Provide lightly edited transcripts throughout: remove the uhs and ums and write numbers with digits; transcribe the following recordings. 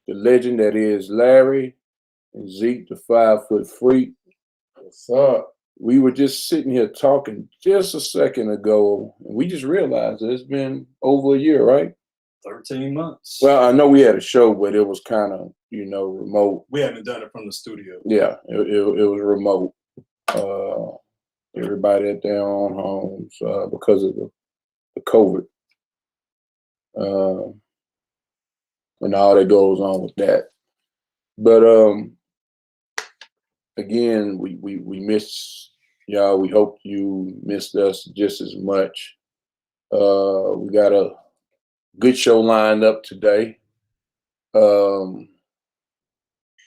the legend that is Larry and Zeke, the 5-foot freak. What's up? We were just sitting here talking just a second ago, and we just realized that it's been over a year, right? 13 months. Well, I know we had a show, but it was kind of, remote. We haven't done it from the studio. Yeah, it was remote. Everybody at their own homes because of the COVID. And all that goes on with that. But again, we miss y'all. We hope you missed us just as much. We got a good show lined up today.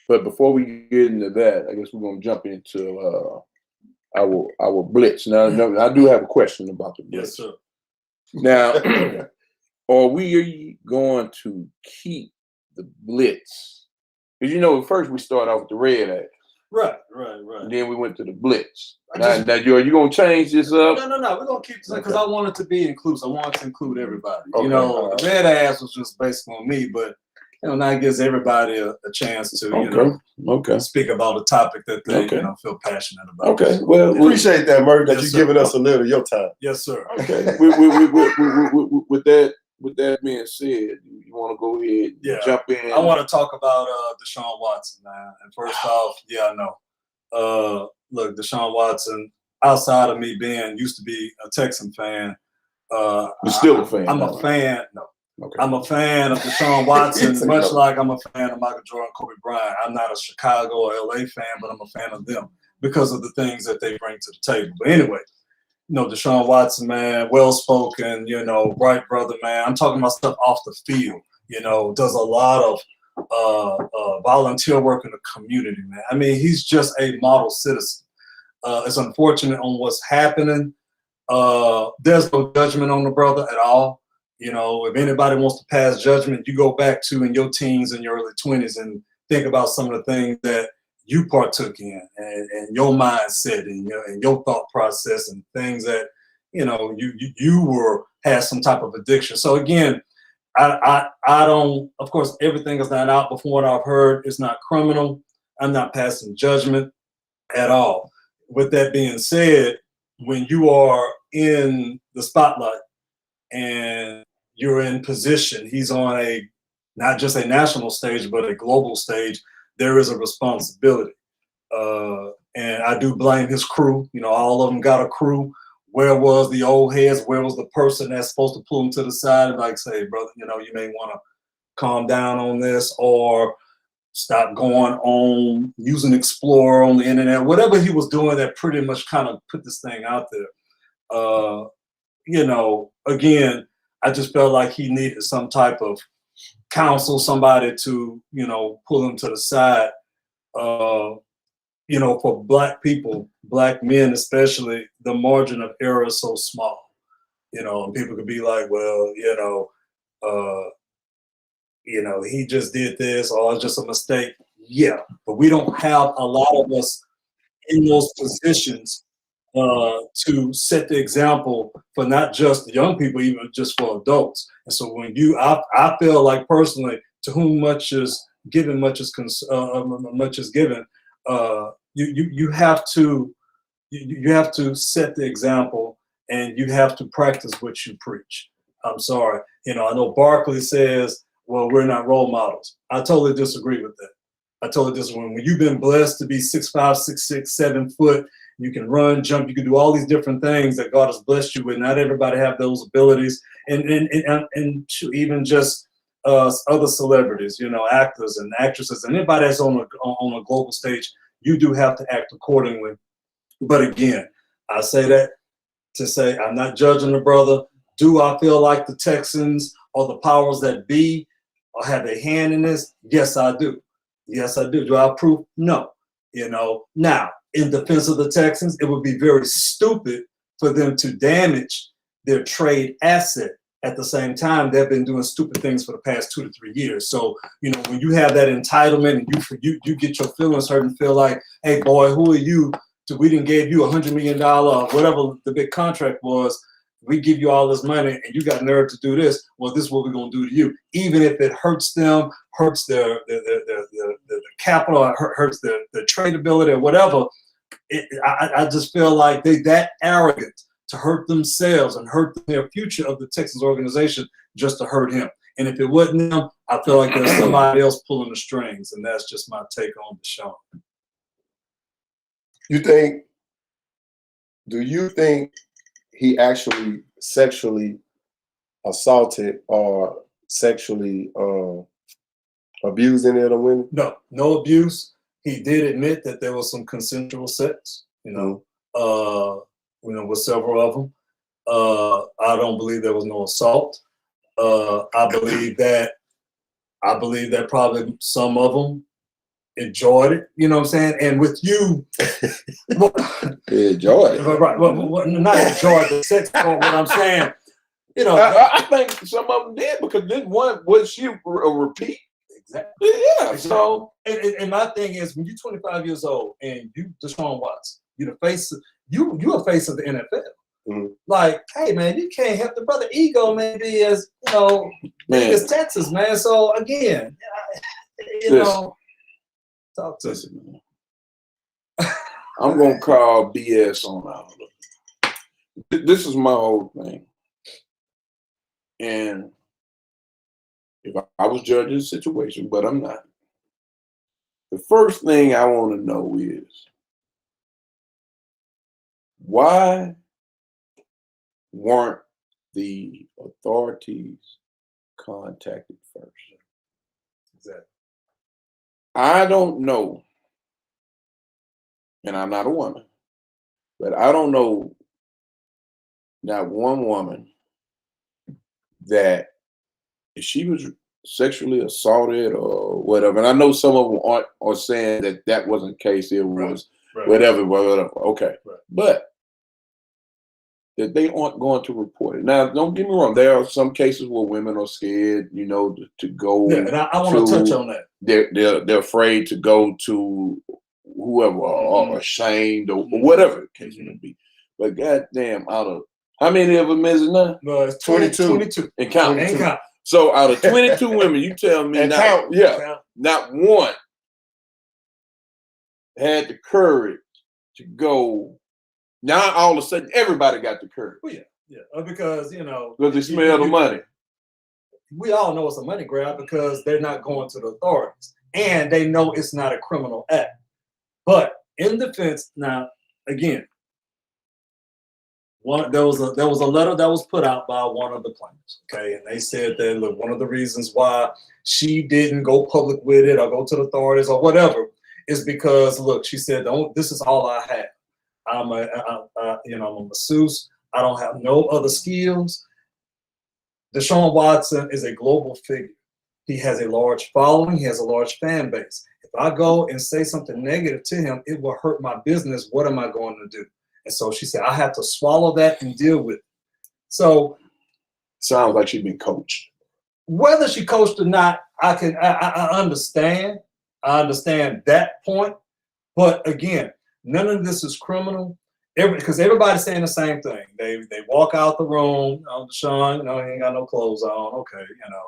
But before we get into that, I guess we're gonna jump into our blitz. Now, I do have a question about the blitz. Yes, sir. Now, are we going to keep the blitz? Because first we started off with the red act. Right. And then we went to the blitz. Now you gonna change this up? No. We're gonna keep this because I want it to be inclusive. I want it to include everybody. Okay. The red ass was just based on me, but now it gives everybody a chance to speak about a topic that they feel passionate about. Okay. So, Well, we appreciate that, Murray, that yes, you're giving us a little of your time. Yes, sir. Okay. With that being said, you want to go ahead and jump in? I want to talk about Deshaun Watson, man. And first off, I know. Look, Deshaun Watson, outside of me used to be a Texan fan. You're still a fan. I'm a fan. No. Okay. I'm a fan of Deshaun Watson, much like I'm a fan of Michael Jordan, Kobe Bryant. I'm not a Chicago or LA fan, but I'm a fan of them because of the things that they bring to the table. But anyway, Deshaun Watson, man, well-spoken, bright brother, man. I'm talking about stuff off the field, does a lot of volunteer work in the community, man. I mean, he's just a model citizen. It's unfortunate on what's happening. There's no judgment on the brother at all. If anybody wants to pass judgment, you go back to in your teens and your early 20s and think about some of the things that you partook in and your mindset and your thought process and things that, you had some type of addiction. So again, I don't, of course, everything is not out, but from what I've heard, it's not criminal. I'm not passing judgment at all. With that being said, when you are in the spotlight and you're in position, he's on not just a national stage, but a global stage, there is a responsibility. And I do blame his crew. All of them got a crew. Where was the old heads? Where was the person that's supposed to pull him to the side and say, brother, you may want to calm down on this or stop going on using Explorer on the internet, whatever he was doing that pretty much kind of put this thing out there. Again, I just felt like he needed some type of counsel, somebody to, pull him to the side. For Black people, Black men especially, the margin of error is so small. And people could be like, well, he just did this or it's just a mistake. Yeah, but we don't have a lot of us in those positions to set the example for not just the young people, even just for adults. And so when I feel like personally, to whom much is given, much is given. You have to set the example, and you have to practice what you preach. I'm sorry, I know Barkley says, "Well, we're not role models." I totally disagree with that. I totally disagree. When you've been blessed to be 6'5", 6'6", 7 foot, you can run, jump, you can do all these different things that God has blessed you with. Not everybody have those abilities, and even just other celebrities, actors and actresses, and anybody that's on a global stage, you do have to act accordingly. But again, I say that to say I'm not judging the brother. Do I feel like the Texans or the powers that be or have a hand in this? Yes, I do. Yes, I do. Do I approve? No. Now, in defense of the Texans, it would be very stupid for them to damage their trade asset. At the same time, they've been doing stupid things for the past 2 to 3 years. So, when you have that entitlement and you get your feelings hurt and feel like, hey, boy, who are you? We didn't give you $100 million or whatever the big contract was. we give you all this money and you got nerve to do this. Well, this is what we're going to do to you. Even if it hurts them, hurts their capital, hurts their tradability or whatever. I just feel like they that arrogant to hurt themselves and hurt their future of the Texas organization just to hurt him. And if it wasn't them, I feel like there's somebody else pulling the strings. And that's just my take on Deshaun. Do you think he actually sexually assaulted or sexually abused any of the women? No abuse. He did admit that there was some consensual sex, with several of them. I don't believe there was no assault. I believe that probably some of them enjoyed it. You know what I'm saying? And with you, enjoyed it. Right? Well, not enjoyed the sex. But what I'm saying, I think some of them did because this one was she a repeat. Exactly. Yeah. So, and my thing is, when you're 25 years old and you Deshaun Watson, you're a face of the NFL. Mm-hmm. Like, hey man, you can't help the brother ego, maybe as big as Texas, man. So again, talk to listen, man. I'm gonna call BS on all of it. This is my whole thing, and if I was judging the situation, but I'm not. The first thing I want to know is why weren't the authorities contacted first? Exactly. I don't know, and I'm not a woman, but I don't know not one woman that if she was sexually assaulted or whatever, and I know some of them are saying that wasn't the case, it was whatever. Okay. Right. But that they aren't going to report it. Now, don't get me wrong. There are some cases where women are scared, to go. Yeah, and I want to touch on that. They're afraid to go to whoever or ashamed or whatever the case may be. But goddamn, out of how many of them is it now? No, it's 22. And count. 22. So out of 22 women, you tell me not one had the courage to go. Now all of a sudden, everybody got the courage. Well, yeah, because because they smell the money. We all know it's a money grab because they're not going to the authorities, and they know it's not a criminal act. But in defense, now again, there was a letter that was put out by one of the plaintiffs, okay, and they said that look, one of the reasons why she didn't go public with it or go to the authorities or whatever is because look, she said, this is all I have. I'm a masseuse. I don't have no other skills. Deshaun Watson is a global figure. He has a large following. He has a large fan base. If I go and say something negative to him, it will hurt my business. What am I going to do? And so she said, I have to swallow that and deal with it. So sounds like she's been coached. Whether she coached or not, I understand. I understand that point. But again, none of this is criminal. Because everybody's saying the same thing. They walk out the room. Deshaun, he ain't got no clothes on. Okay,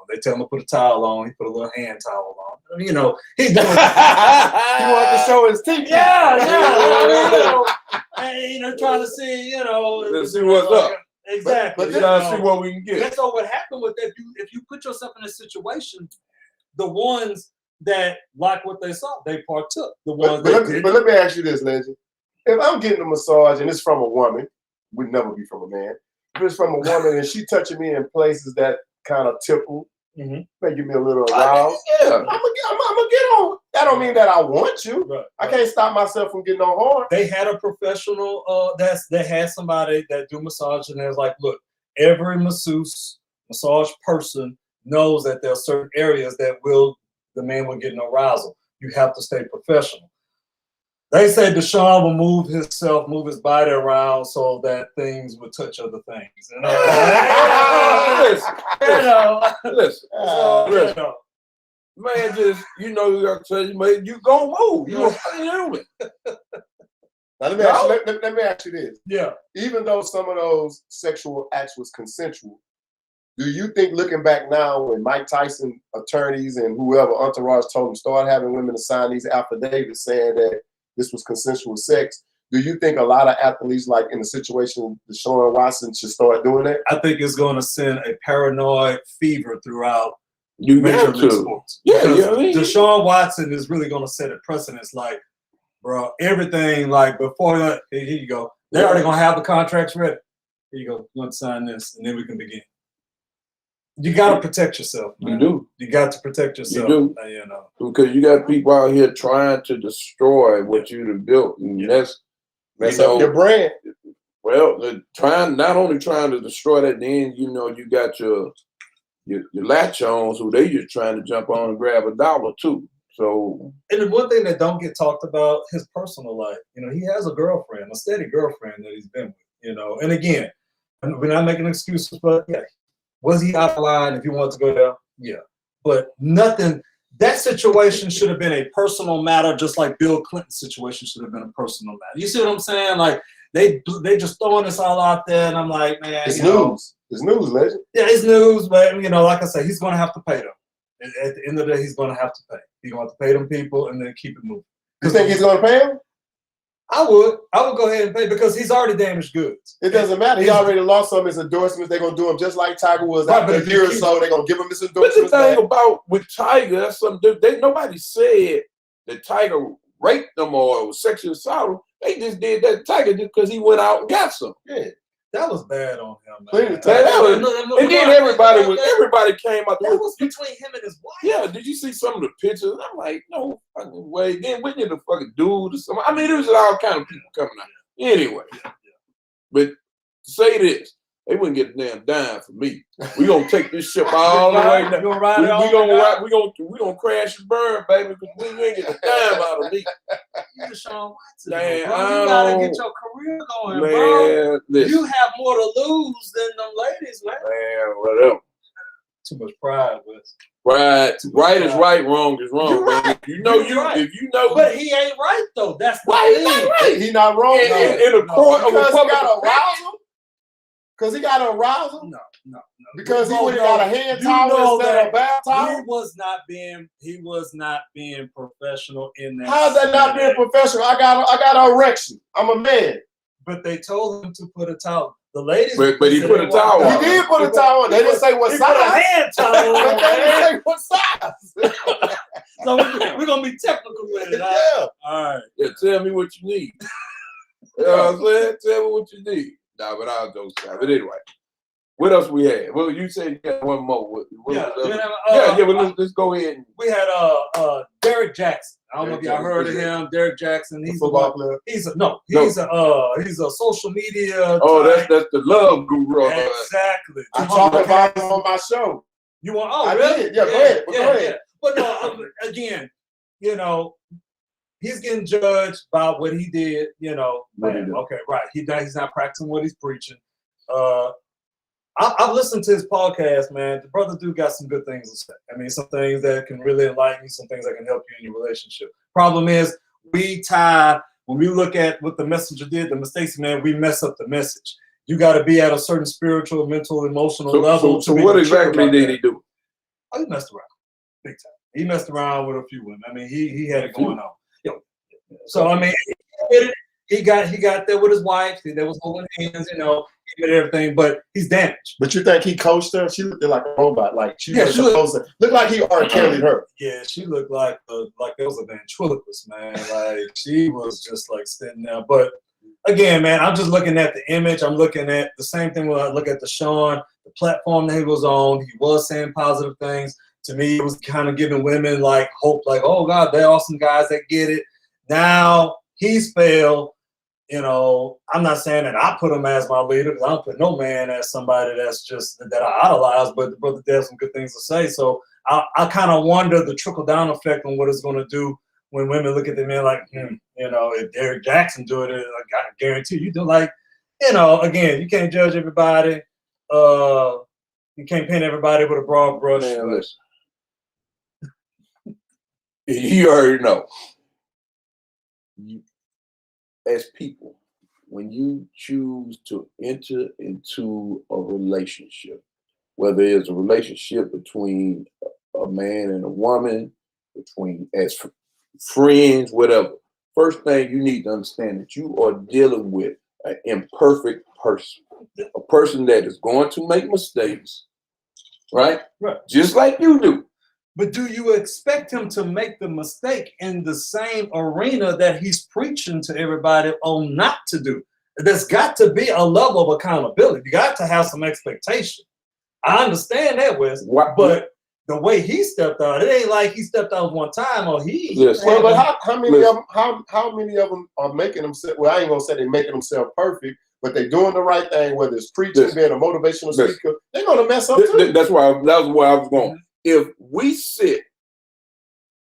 they tell him to put a towel on. He put a little hand towel on. He's doing. He wanted to show his teeth. Yeah. Trying to see. Let's see what's up. Exactly. Let's try to see what we can get. And so what happened with that? If you put yourself in a situation, the ones that like what they saw, they partook. The ones but let me ask you this, Legend. If I'm getting a massage and it's from a woman, would never be from a man. If it's from a woman and she touching me in places that kind of tickle, making me a little aroused, I'm gonna get on. That don't mean that I want you. Right. I can't stop myself from getting on hard. They had a professional they had somebody that do massage, and they was like, look, every massage person knows that there are certain areas that the man will get an arousal. You have to stay professional. They said Deshaun will move his body around so that things would touch other things. Listen. Man, just, you got to tell you, man, you gonna move. You're a fucking human. Now let me ask you this. Yeah. Even though some of those sexual acts was consensual, do you think, looking back now, when Mike Tyson attorneys and whoever entourage told him start having women to sign these affidavits saying that this was consensual sex, do you think a lot of athletes, like in the situation Deshaun Watson, should start doing that? I think it's going to send a paranoid fever throughout You major got league to. sports. Yeah, Because you know what I mean? Deshaun Watson is really going to set a precedence. Like, bro, everything, like, before that, here you go. They're already going to have the contracts ready. Here you go. You want to sign this, and then we can begin. You got to protect yourself, man. You do. You got to protect yourself. You do. You know. Because you got people out here trying to destroy what you've built. And that's up your brand. Well, not only trying to destroy that, then you got your latch-ons who they just trying to jump on and grab $1 too. So, and the one thing that don't get talked about, his personal life. He has a girlfriend, a steady girlfriend that he's been with. And again, we're not making excuses, but yeah, was he out of line if he wanted to go there? Yeah, but nothing. That situation should have been a personal matter, just like Bill Clinton's situation should have been a personal matter. You see what I'm saying? Like they just throwing this all out there, and I'm like, man, it's news. It's news, legend. Yeah, it's news, but like I said, he's going to have to pay them. At the end of the day, he's going to have to pay. He's going to have to pay them people and then keep it moving. You think he's going to pay them? I would go ahead and pay because he's already damaged goods. It doesn't matter. He already lost some of his endorsements. They're going to do him just like Tiger was. After a year or so, they're going to give him his endorsements. But the thing about with Tiger, that's something nobody said that Tiger raped them or was sexually assaulted. They just did that to Tiger just because he went out and got some. Yeah. That was bad on him, man. And then everybody came out. That was between him and his wife. Yeah, did you see some of the pictures? I'm like, no fucking way. Then when you the fucking dude or something? I mean, there was all kind of people coming out. Anyway, but to say this, they wouldn't get a damn dime for me. We gonna take this ship all the way down. We gonna crash and burn, baby, because we ain't get a dime out of me. You Deshaun Watson, man, bro. You gotta get your career going, man, bro. listen. You have more to lose than them ladies, man. Man, whatever. Too much pride, but right is right, wrong is wrong. You're right. If you know, but he ain't right though. That's why he's not right. He's not wrong. In a court of a public arousal. Because he got to arouse him? No. Because he would have got a hand towel instead of a bath towel? He was not being professional in that. How's that not being professional? I got an erection. I'm a man. But they told him to put a towel. The ladies. But he put a towel on. He did put a towel on. They didn't say what size. He put a hand towel on. They didn't say what size. So we're going to be technical with it. Yeah. All right. Yeah, tell me what you need. You know what I'm saying? Tell me what you need. Nah, but I'll go stop. But anyway, what else we had? Well, you said you got one more. Let's go ahead. We had Derek Jackson. I don't know if y'all heard of him. Derek Jackson. He's a football player. He's a social media. Oh, that's the love guru. Exactly. I talked about him on my show. You want? Oh, I really? did. Yeah, go ahead. Go ahead. But no, again, he's getting judged by what he did, Okay, right. He's not practicing what he's preaching. I've listened to his podcast, man. The brother dude got some good things to say. I mean, some things that can really enlighten you, some things that can help you in your relationship. Problem is, when we look at what the messenger did, the mistakes, man, we mess up the message. You got to be at a certain spiritual, mental, emotional level. So what exactly did he do? Oh, he messed around, big time. He messed around with a few women. I mean, he had it going on. So I mean, he got there with his wife. They was holding hands, he did everything, but he's damaged. But you think he coached her? She looked like a robot. Like she was supposed to look like he R. Kelly'd her. Yeah, she looked like there was a ventriloquist, man. Like she was just like sitting there. But again, man, I'm just looking at the image. I'm looking at the same thing when I look at Deshaun, the platform that he was on. He was saying positive things. To me, it was kind of giving women like hope, like, oh God, they're awesome guys that get it. Now he's failed. I'm not saying that I put him as my leader because I don't put no man as somebody that I idolize, but the brother did have some good things to say. So I kind of wonder the trickle down effect on what it's going to do when women look at the man like, if Derek Jackson do it, I guarantee you do. Like, again, you can't judge everybody. You can't paint everybody with a broad brush. Man, listen. You already know. as people, when you choose to enter into a relationship, whether it's a relationship between a man and a woman, between as friends, whatever, first thing you need to understand that you are dealing with an imperfect person, a person that is going to make mistakes, right? Right. Just like you do. But do you expect him to make the mistake in the same arena that he's preaching to everybody on not to do? There's got to be a level of accountability. You got to have some expectation. I understand that, Wes, but the way he stepped out, it ain't like he stepped out one time or he. Yes. Well, but how many of them? How many of them are making themselves? Well, I ain't gonna say they're making themselves perfect, but they're doing the right thing. Whether it's preaching, being a motivational speaker, they're gonna mess up too. That was where I was going. If we sit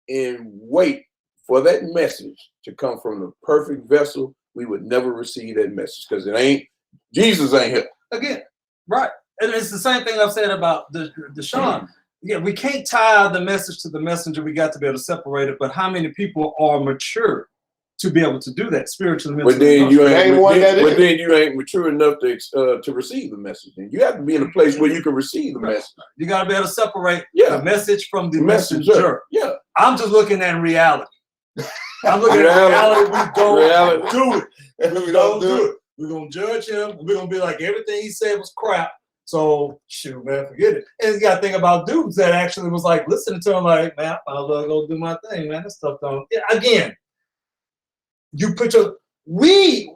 and wait for that message to come from the perfect vessel, we would never receive that message because Jesus ain't here. Again, right. And it's the same thing I've said about Deshaun. Yeah, we can't tie the message to the messenger. We got to be able to separate it. But how many people are mature to be able to do that spiritually? But then you ain't mature enough to receive the message. And you have to be in a place where you can receive the message. You got to be able to separate the message from the messenger. Yeah. I'm just looking at reality. I'm looking at reality. We don't do it. We don't do it. We're going to judge him. We're going to be like, everything he said was crap. So, shoot, man, forget it. And you got to think about dudes that actually was like listening to him like, man, I might as well go do my thing, man. That stuff don't. Yeah, again, you put we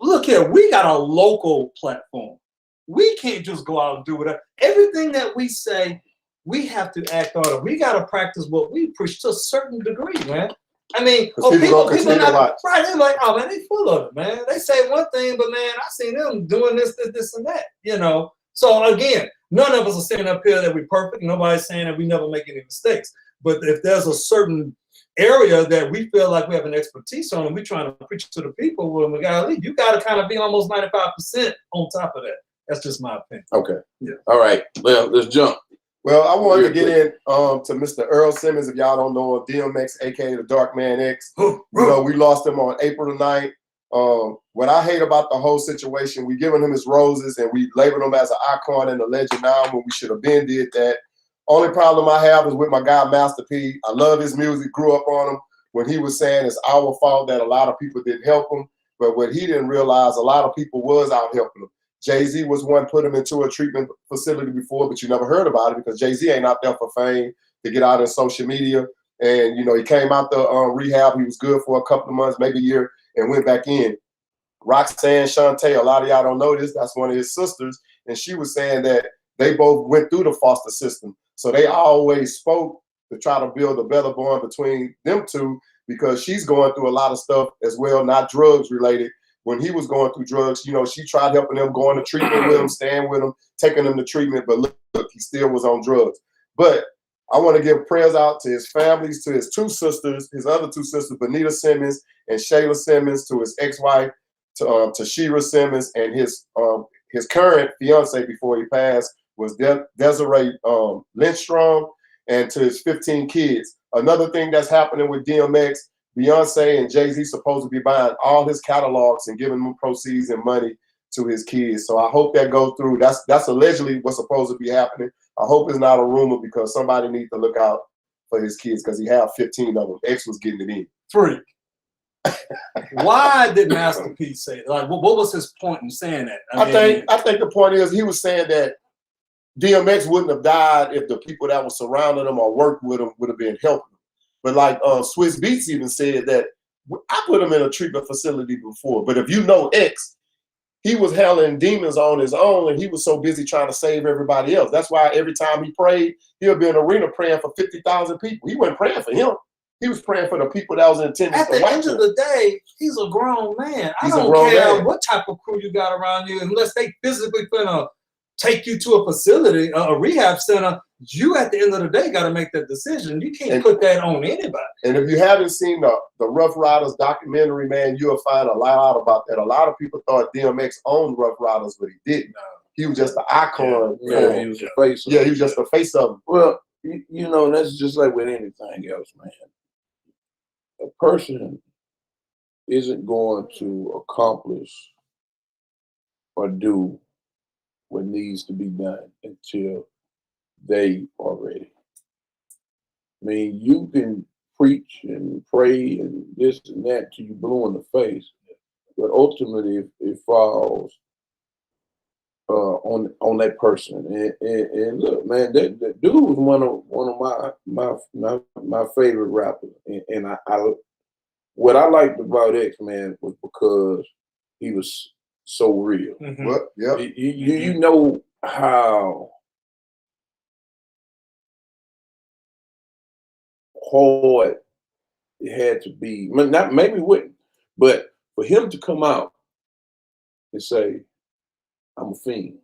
got a local platform. We can't just go out and do whatever. Everything that we say, we have to act on it. We got to practice what we preach to a certain degree, man. I mean, people not right. They're like, oh man, they full of it, man. They say one thing, but man, I seen them doing this, and that, you know. So again, none of us are saying up here that we're perfect. Nobody's saying that we never make any mistakes. But if there's a certain area that we feel like we have an expertise on and we're trying to preach to the people, well, you got to kind of be almost 95% on top of that. That's just my opinion. Okay. Yeah. All right. Well, let's jump. Well, I wanted to get in to Mr. Earl Simmons. If y'all don't know him, DMX, aka the Dark Man X. We lost him on April the 9th. What I hate about the whole situation, we giving him his roses and we labeled him as an icon and a legend now when we should have been did that. Only problem I have is with my guy Master P. I love his music, grew up on him when he was saying it's our fault that a lot of people didn't help him. But what he didn't realize, a lot of people was out helping him. Jay-Z was one put him into a treatment facility before, but you never heard about it because Jay-Z ain't out there for fame to get out in social media. And, you know, he came out the rehab. He was good for a couple of months, maybe a year, and went back in. Roxanne Shante, a lot of y'all don't know this, that's one of his sisters, and she was saying that they both went through the foster system. So they always spoke to try to build a better bond between them two because she's going through a lot of stuff as well, not drugs related. When he was going through drugs, you know, she tried helping him, going to treatment with him, staying with him, taking him to treatment, but look, he still was on drugs. But I want to give prayers out to his families, to his two sisters, his other two sisters, Bonita Simmons and Shayla Simmons, to his ex-wife, to Shira Simmons, and his current fiance before he passed was Desiree Lindstrom, and to his 15 kids. Another thing that's happening with DMX, Beyonce and Jay-Z supposed to be buying all his catalogs and giving them proceeds and money to his kids. So I hope that goes through. That's allegedly what's supposed to be happening. I hope it's not a rumor because somebody needs to look out for his kids because he had 15 of them. X was getting it in. Freak. Why did Master P say it? Like, what was his point in saying that? I think the point is he was saying that DMX wouldn't have died if the people that were surrounding him or worked with him would have been helping him. But like Swiss Beats even said that I put him in a treatment facility before. But if you know X, he was handling demons on his own, and he was so busy trying to save everybody else. That's why every time he prayed, he'll be in an arena praying for 50,000 people. He wasn't praying for him. He was praying for the people that was in attendance. At the end of the day, he's a grown man. I don't care what type of crew you got around you, unless they physically gonna take you to a facility, a rehab center. You, at the end of the day, got to make that decision. You can't put that on anybody. And if you haven't seen the Rough Riders documentary, man, you'll find a lot out about that. A lot of people thought DMX owned Rough Riders, but he didn't. No. He was just the icon. Yeah, he was the face of it. Yeah, he was just the face of them. Well, you know, that's just like with anything else, man. A person isn't going to accomplish or do what needs to be done until they are ready. I mean, you can preach and pray and this and that till you blue in the face, but ultimately it falls on that person. And look, man, that dude was one of my favorite rappers, and I what I liked about XMen was because he was so real. Mm-hmm. What? Yep. You know how hard it had to be. Not maybe wouldn't, but for him to come out and say, "I'm a fiend,"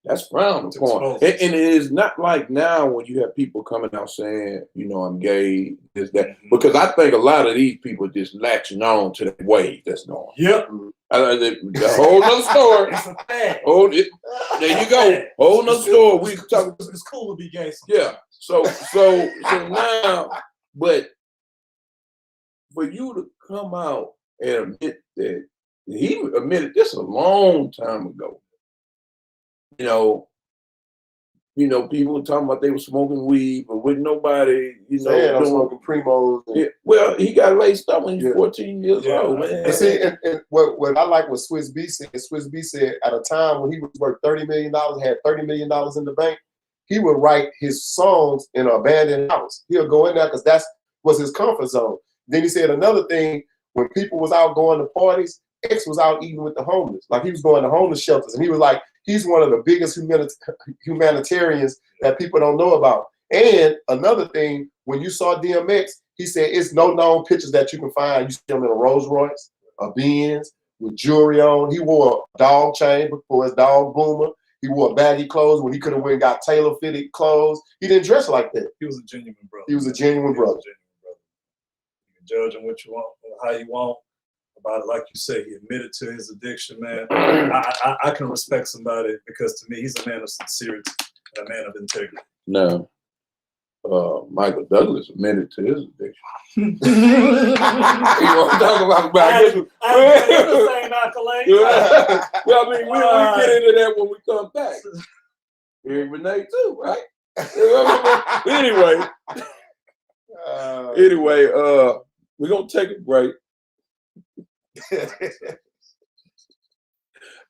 that's frowned upon. And it is not like now when you have people coming out saying, you know, I'm gay, this, that. Because I think a lot of these people just latching on to the wave that's going. Yep. The whole nother story. It's a fact. There you go. Whole nother story. We talking. It's cool to be gay. Yeah. So now, but for you to come out and admit that he admitted this a long time ago. You know, people were talking about they were smoking weed, but with nobody, I'm smoking Primos. Yeah, well, he got laced up when he was 14 years old, man. And see, and what I like what Swiss B said. Swiss B said at a time when he was worth $30 million, had $30 million in the bank, he would write his songs in an abandoned house. He'll go in there because that was his comfort zone. Then he said another thing, when people was out going to parties, X was out eating with the homeless. Like he was going to homeless shelters, and he was like, he's one of the biggest humanitarians that people don't know about. And another thing, when you saw DMX, he said it's no known pictures that you can find. You see him in a Rolls Royce, a Benz, with jewelry on. He wore a dog chain for his dog Boomer. He wore baggy clothes when he could have went and got tailor-fitted clothes. He didn't dress like that. He was a genuine brother. He was a genuine brother. You can judge him what you want, how you want. About it, like you say, he admitted to his addiction, man. I can respect somebody because to me, he's a man of sincerity and a man of integrity. No. Michael Douglas admitted to his addiction. You want to talk about this? The same accolade. Well, I mean, we get into that when we come back. Eric Renee too, right? Anyway, we're gonna take a break.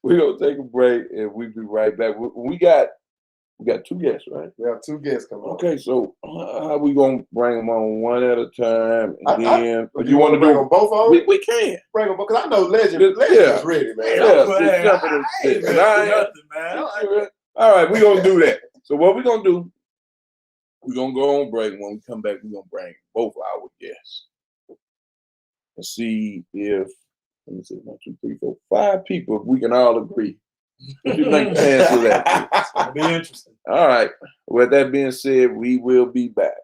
We're gonna take a break and we'll be right back. We got two guests, right? We have two guests coming. Okay, so how we gonna bring them on one at a time? And then do you want to bring them both on? We can bring them because I know Legend is ready, man. All right, we're gonna do that. So what we're gonna do? We're gonna go on break. When we come back, we're gonna bring both our guests and see if. Let me see, 1, 2, 3, 4, 5 people. If we can all agree. What you think the answer to that? It'll be interesting. All right. With that being said, we will be back.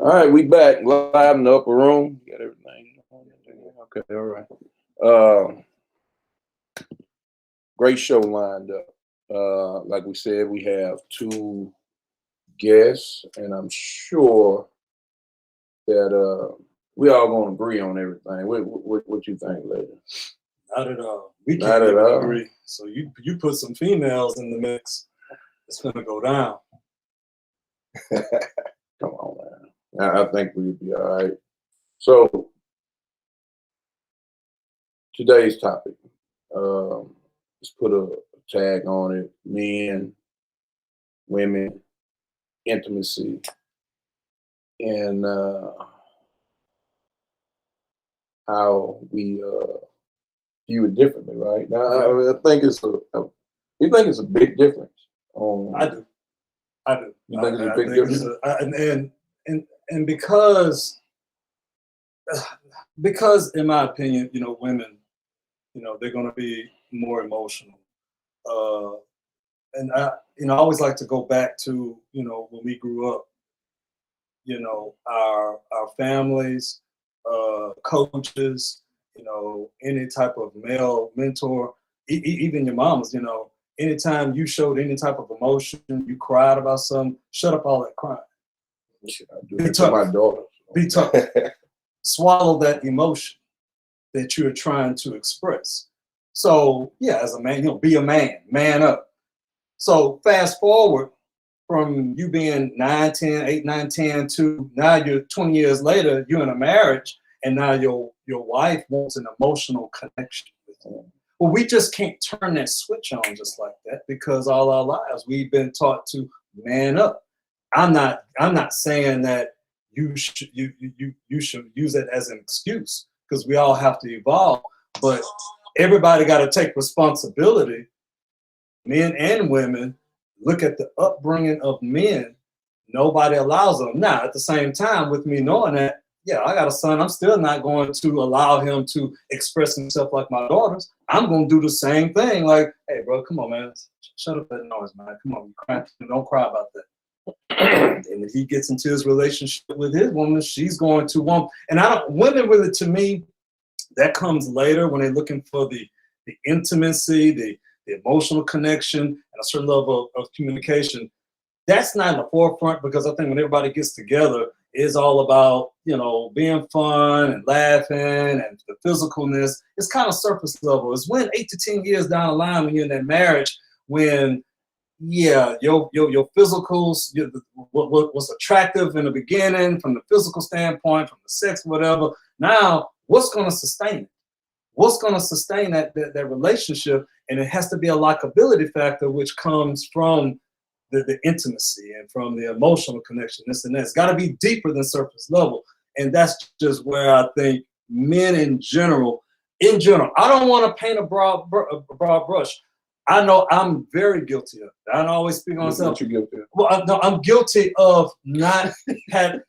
All right, we back live in the upper room. Got everything. Okay, all right. Great show lined up. Like we said, we have 2 guests, and I'm sure that we all gonna agree on everything. What you think, lady? Not at all. We Not can't at even all. agree. So you put some females in the mix, it's gonna go down. Come on, man. I think we'll be all right. So today's topic, let's put a tag on it: men, women, intimacy, and how we view it differently. Right now, I think it's you think it's a big difference. I do. You think it's a I big think difference? and because in my opinion, women, they're going to be more emotional. And I always like to go back to, when we grew up, our families, coaches, any type of male mentor, even your mamas, anytime you showed any type of emotion, you cried about something, shut up all that crying. I do it to my daughter. Be tough. Swallow that emotion that you're trying to express. So yeah, as a man, be a man up. So fast forward from you being 9, 10, 8, 9, 10 to now you're 20 years later, you're in a marriage, and now your wife wants an emotional connection with you. Well, we just can't turn that switch on just like that, because all our lives we've been taught to man up. I'm not saying that you should use it as an excuse, because we all have to evolve, but everybody got to take responsibility. Men and women, look at the upbringing of men. Nobody allows them. Now, at the same time, with me knowing that, yeah, I got a son, I'm still not going to allow him to express himself like my daughters. I'm going to do the same thing. Like, hey, bro, come on, man. Shut up that noise, man. Come on, you cry. Don't cry about that. And if he gets into his relationship with his woman, she's going to want, and women really, to me, that comes later when they're looking for the intimacy, the emotional connection, and a certain level of communication. That's not in the forefront, because I think when everybody gets together, it's all about, being fun and laughing and the physicalness. It's kind of surface level. It's when 8 to 10 years down the line, when you're in that marriage, when your physicals, what's attractive in the beginning from the physical standpoint, from the sex, whatever. Now, what's going to sustain it? What's going to sustain that relationship? And it has to be a likability factor, which comes from the intimacy and from the emotional connection. This and that. It's got to be deeper than surface level. And that's just where I think men in general, I don't want to paint a broad brush. I know I'm very guilty of it. I don't always speak on myself. What you guilty of? Well, no, I'm guilty of not having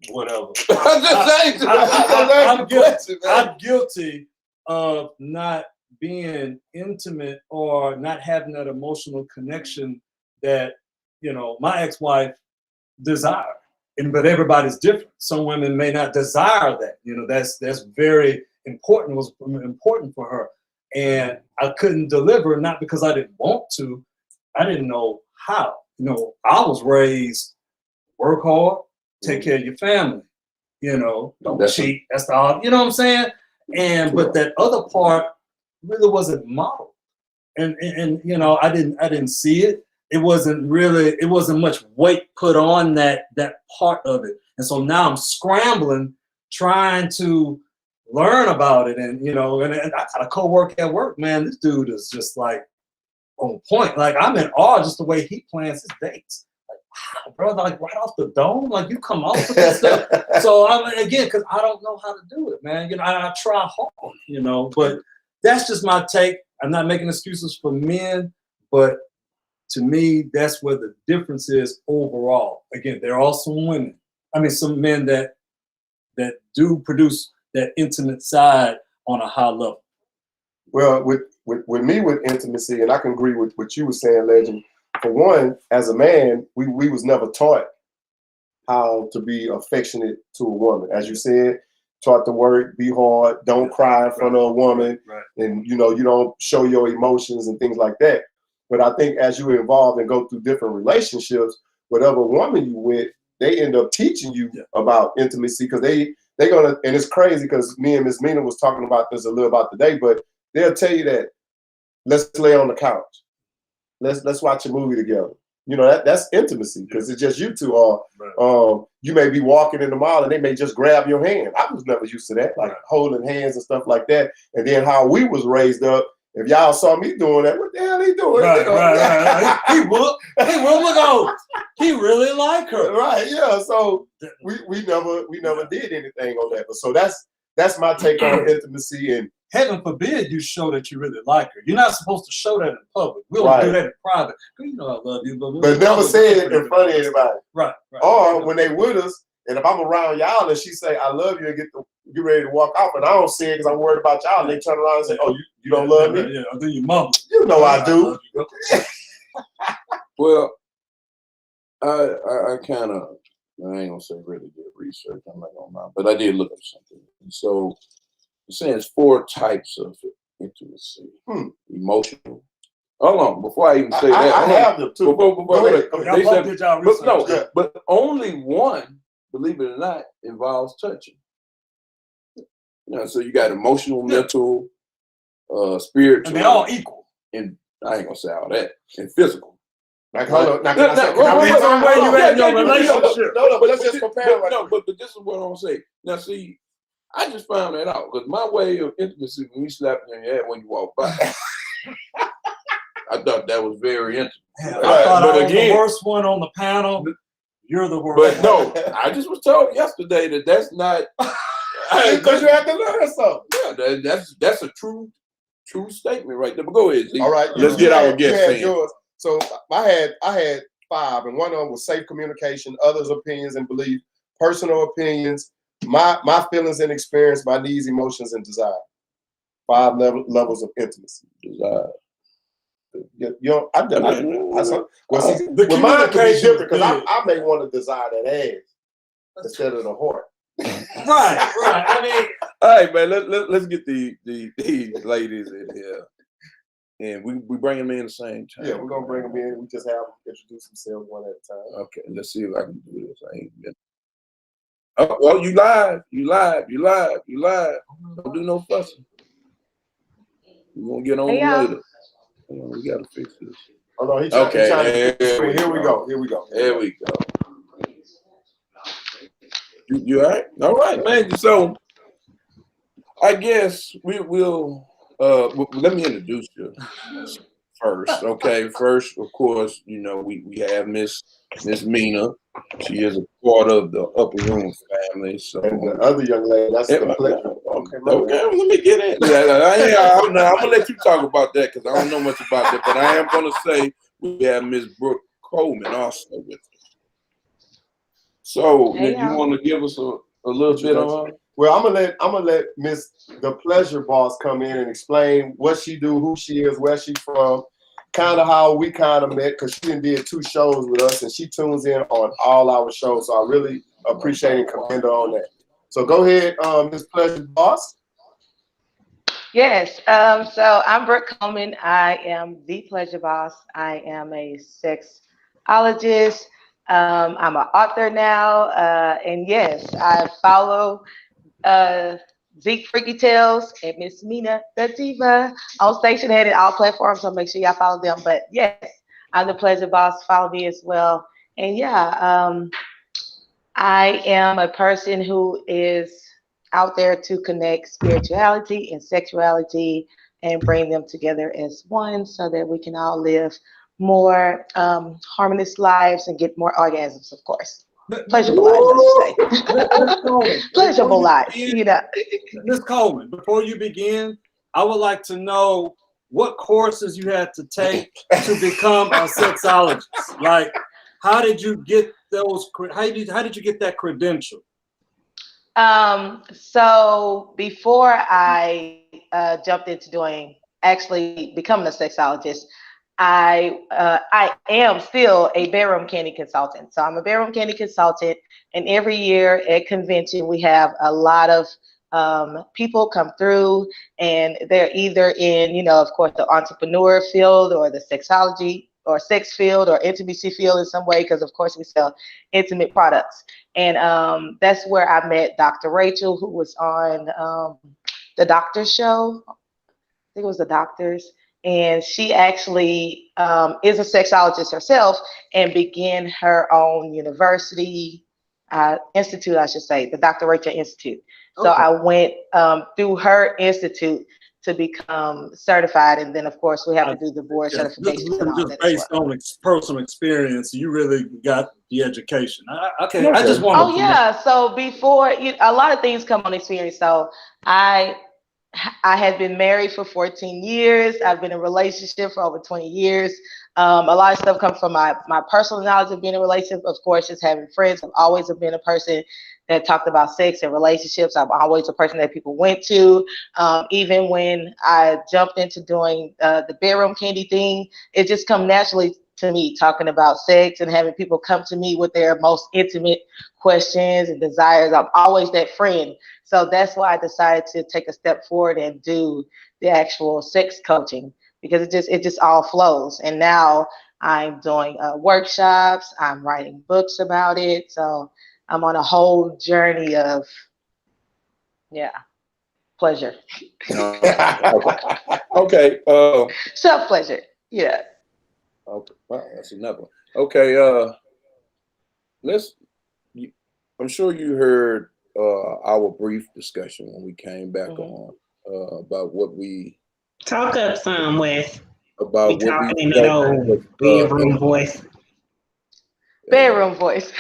whatever. I'm guilty of not being intimate or not having that emotional connection that, my ex-wife desired. But everybody's different. Some women may not desire that. That's very important. Was important for her. And I couldn't deliver, not because I didn't want to. I didn't know how. I was raised, work hard, take care of your family. Don't cheat. That's all. You know what I'm saying? But that other part really wasn't modeled. And I didn't see it. It wasn't much weight put on that part of it. And so now I'm scrambling, trying to learn about it. And and I got a coworker at work, man. This dude is just like on point. Like, I'm in awe just the way he plans his dates. Like, wow, brother, like right off the dome, like you come off with this stuff. So again, because I don't know how to do it, man. I try hard, but that's just my take. I'm not making excuses for men, but to me, that's where the difference is overall. Again, there are some men that do produce that intimate side on a high level. Well, with me, with intimacy, and I can agree with what you were saying, Legend. For one, as a man, we was never taught how to be affectionate to a woman. As you said, taught to work, be hard, don't cry in front of a woman, and you don't show your emotions and things like that. But I think as you evolve and go through different relationships, whatever woman you with, they end up teaching you about intimacy because they're gonna, and it's crazy because me and Ms Meena was talking about this a little about today, but they'll tell you that let's lay on the couch, let's watch a movie together. That's intimacy because it's just you two. Or you may be walking in the mall and they may just grab your hand. I was never used to that, like holding hands and stuff like that. And then how we was raised up. If y'all saw me doing that, what the hell he doing? Right. He will look out. He really like her. Right, yeah. So we never did anything on that. But so that's my take on intimacy. And heaven forbid you show that you really like her. You're not supposed to show that in public. We'll do that in private. You know I love you, but never say it in front of anybody. Right. Or when they with us, and if I'm around y'all and she say I love you and get ready to walk off, and I don't say it because I'm worried about y'all, and they turn around and say, "Oh, you don't love me?" Yeah, I do you mumble. You know I do. Well, I kind of, I ain't gonna say really did research. I'm not gonna lie, but I did look up something. And so it's saying it's 4 types of intimacy. Emotional. Hold on, before I even say that, I have them too. But only one, believe it or not, involves touching. So you got emotional, mental, spiritual, and they're all equal. And I ain't gonna say all that. And physical. Like, hold on. Now, where you at in your relationship? No, but let's just compare. But this is what I'm gonna say. Now, see, I just found that out because my way of intimacy when you slap me in your head when you walk by, I thought that was very intimate. Yeah, I thought I was the worst one on the panel. You're the worst. But no, I just was told yesterday that that's not. Because you have to learn something. Yeah, that's a true statement right there. But go ahead, Zeke. All right, let's get our guest in. Yours. So I had 5, and one of them was safe communication, others' opinions and belief, personal opinions, my feelings and experience, my needs, emotions, and desire. 5 levels of intimacy. Desire. The communication because I may want to desire that ass instead of the heart. Right. I mean, all right, man. Let's get these ladies in here, and we bring them in the same time. Yeah, we're gonna bring them in. We just have them introduce themselves one at a time. Okay, let's see if I can do this. I ain't been. Oh, well, you live. Don't do no fussing. We're gonna get on later. We gotta fix this. Oh no, okay. Here we go. There we go. You all right? All right, man. So I guess we will let me introduce you first. Okay. First, of course, we have Ms Meena. She is a part of the Upper Room family. So and the other young lady, that's the pleasure. Okay, let me get in. I'm gonna let you talk about that because I don't know much about that, but I am gonna say we have Ms Brooke Coleman also with us. So, you want to give us a little bit on her? Well, I'm gonna let Miss the Pleasure Boss come in and explain what she do, who she is, where she's from, kind of how we kind of met because she did 2 shows with us and she tunes in on all our shows. So I really appreciate and commend her on that. So go ahead, Miss Pleasure Boss. Yes. So I'm Brooke Coleman. I am the Pleasure Boss. I am a sexologist. I'm an author now, and yes, I follow Zeke Freaky Tales and Ms Meena Da Diva on Stationhead and all platforms, so make sure y'all follow them. But yes, I'm the Pleasure Boss. Follow me as well. And I am a person who is out there to connect spirituality and sexuality and bring them together as one so that we can all live more harmonious lives and get more orgasms, of course. Pleasurable lives, I should say. Pleasurable lives, Ms. Coleman, before you begin, I would like to know what courses you had to take to become a sexologist. Like, how did you get those? How did you get that credential? So before I jumped into becoming a sexologist, I am still a bedroom candy consultant. So I'm a bedroom candy consultant, and every year at convention we have a lot of people come through, and they're either in, of course, the entrepreneur field or the sexology or sex field or intimacy field in some way, because of course we sell intimate products. And that's where I met Dr. Rachel, who was on the Doctor's Show. I think it was the Doctors. And she actually is a sexologist herself and began her own university, institute, I should say, the Dr. Rachel Institute. So I went through her institute to become certified, and then of course we have to do the board certification. This is just based on personal experience. You really got the education. I just want. Oh yeah. So before a lot of things come on experience. So I had been married for 14 years. I've been in a relationship for over 20 years. A lot of stuff comes from my personal knowledge of being in a relationship. Of course, just having friends. I've always been a person that talked about sex and relationships. I'm always a person that people went to. Even when I jumped into doing the bedroom candy thing, it just come naturally to me, talking about sex and having people come to me with their most intimate questions and desires. I'm always that friend. So that's why I decided to take a step forward and do the actual sex coaching, because it just all flows. And now I'm doing workshops. I'm writing books about it. So I'm on a whole journey of, pleasure. Okay. Self-pleasure. Yeah. Okay. Wow, that's enough. Okay. I'm sure you heard our brief discussion when we came back on about what we talk up some with about we what talking we in that old bedroom voice. Bedroom voice.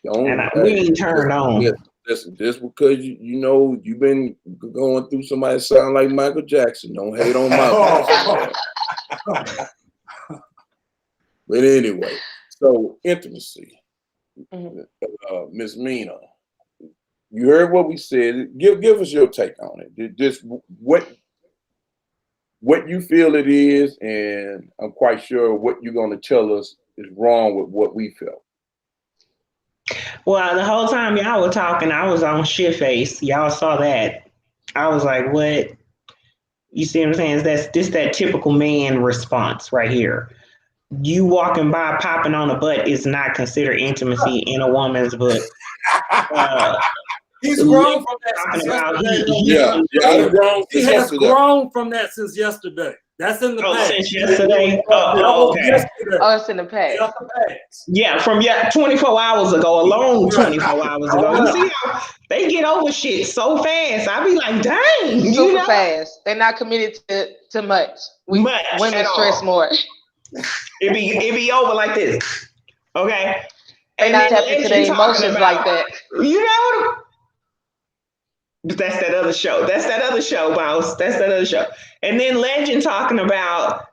And we ain't turned on. Listen, just because you've been going through somebody sound like Michael Jackson. Don't hate on my voice. But anyway, so intimacy. Ms. Meena, you heard what we said. Give us your take on it. Just what you feel it is, and I'm quite sure what you're going to tell us is wrong with what we felt. Well, the whole time y'all were talking, I was on shit face. Y'all saw that. I was like, what? You see what I'm saying? This that typical man response right here. You walking by popping on a butt is not considered intimacy in a woman's book. He's grown from that since yesterday. He has grown from that since yesterday. That's in the past. Since yesterday? Okay. It's in the past. Yeah, from 24 hours ago, a long 24 hours ago. You see how they get over shit so fast. I be like, dang. Super fast. They're not committed to much. Women stress more. It be over like this. Okay. They're not tapping into their emotions like that. You know? But that's that other show. That's that other show, boss. That's that other show. And then Legend talking about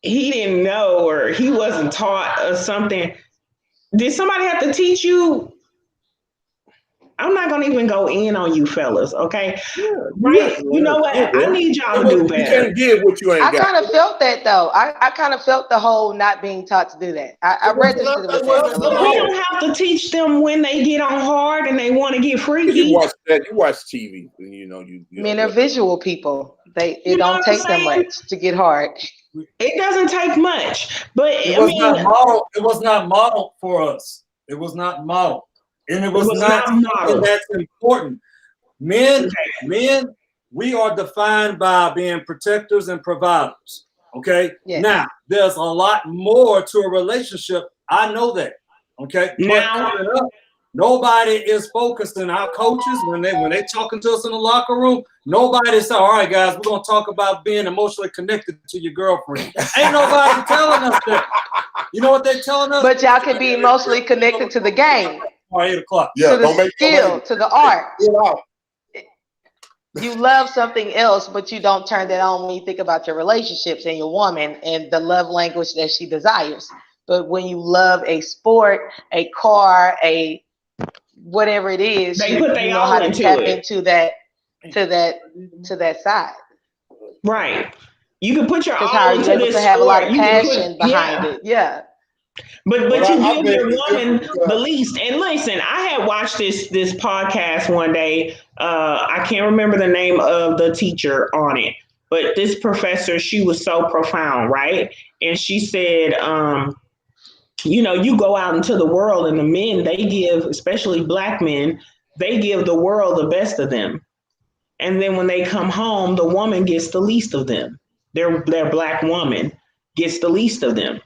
he didn't know or he wasn't taught or something. Did somebody have to teach you? I'm not gonna even go in on you fellas, okay? Yeah, right? You know what? I need y'all to do better. You can't give what you ain't got. I kind of felt that though. I kind of felt the whole not being taught to do that. I registered with that. But we don't have to teach them when they get on hard and they want to get freaky. You watch TV, and you men are visual people. It don't take them much to get hard. It doesn't take much, but it was not modeled for us. It was not modeled. And it was not something that's important. Men, we are defined by being protectors and providers. Okay. Yeah. Now, there's a lot more to a relationship. I know that. Okay. Now, but nobody is focused in our coaches when they talking to us in the locker room. Nobody said, all right, guys, we're gonna talk about being emotionally connected to your girlfriend. Ain't nobody telling us that. You know what they're telling us? But y'all can be emotionally connected to the game. 8 o'clock. Yeah, to the skill, to the art. You love something else, but you don't turn that on when you think about your relationships and your woman and the love language that she desires. But when you love a sport, a car, a whatever it is, you know how to tap into that to that side. Right. You can put your Because all how are you into able this to have a lot sport. of You can passion put, behind it? Yeah. But But you I give beg your to differ woman because the least. And listen, I had watched this podcast one day. I can't remember the name of the teacher on it, but this professor, she was so profound, right? And she said, you know, you go out into the world and the men, they give, especially black men, they give the world the best of them. And then when they come home, the woman gets the least of them. Their black woman gets the least of them.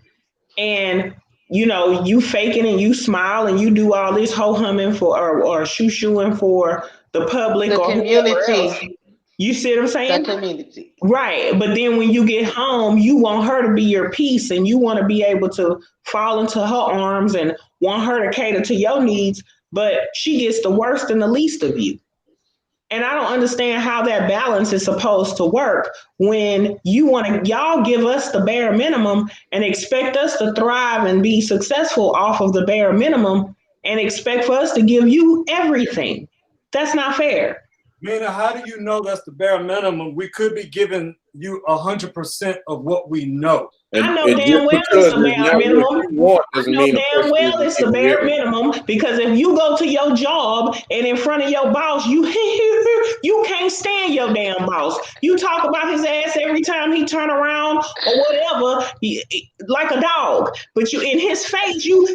And you know, you faking and you smile and you do all this ho humming for or shoo shooing for the public The or whoever else. community. You see what I'm The saying? community. Right. But then when you get home, you want her to be your peace and you want to be able to fall into her arms and want her to cater to your needs, but she gets the worst and the least of you. And I don't understand how that balance is supposed to work when you want to, y'all give us the bare minimum and expect us to thrive and be successful off of the bare minimum and expect for us to give you everything. That's not fair. Meena, how do you know that's the bare minimum? We could be giving you 100% of what we know. I know And damn just well it's because the it's bare not what minimum. you want I doesn't know mean a damn person well isn't it's the giving you bare everything. minimum because if you go to your job and in front of your boss, you you can't stand your damn boss. You talk about his ass every time he turn around or whatever, like a dog. But you in his face, you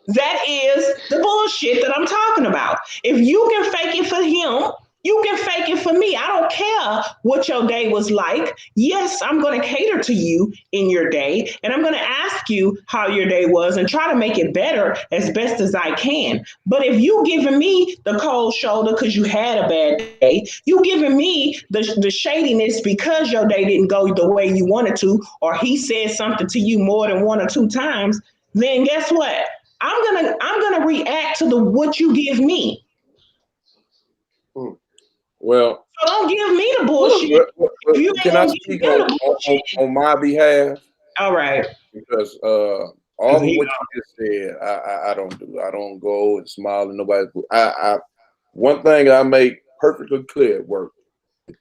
that is the bullshit that I'm talking about. If you can fake it for him, you can fake it for me. I don't care what your day was like. Yes, I'm going to cater to you in your day, and I'm going to ask you how your day was and try to make it better as best as I can. But if you giving me the cold shoulder because you had a bad day, you giving me the shadiness because your day didn't go the way you wanted to, or he said something to you more than one or two times, then guess what? I'm gonna react to the what you give me. Well, So don't give me the bullshit. If you ain't can I gonna give speak them the bullshit. on my behalf? All right. Because all of what you just said, I don't do. I don't go and smile at nobody. One thing I make perfectly clear at work: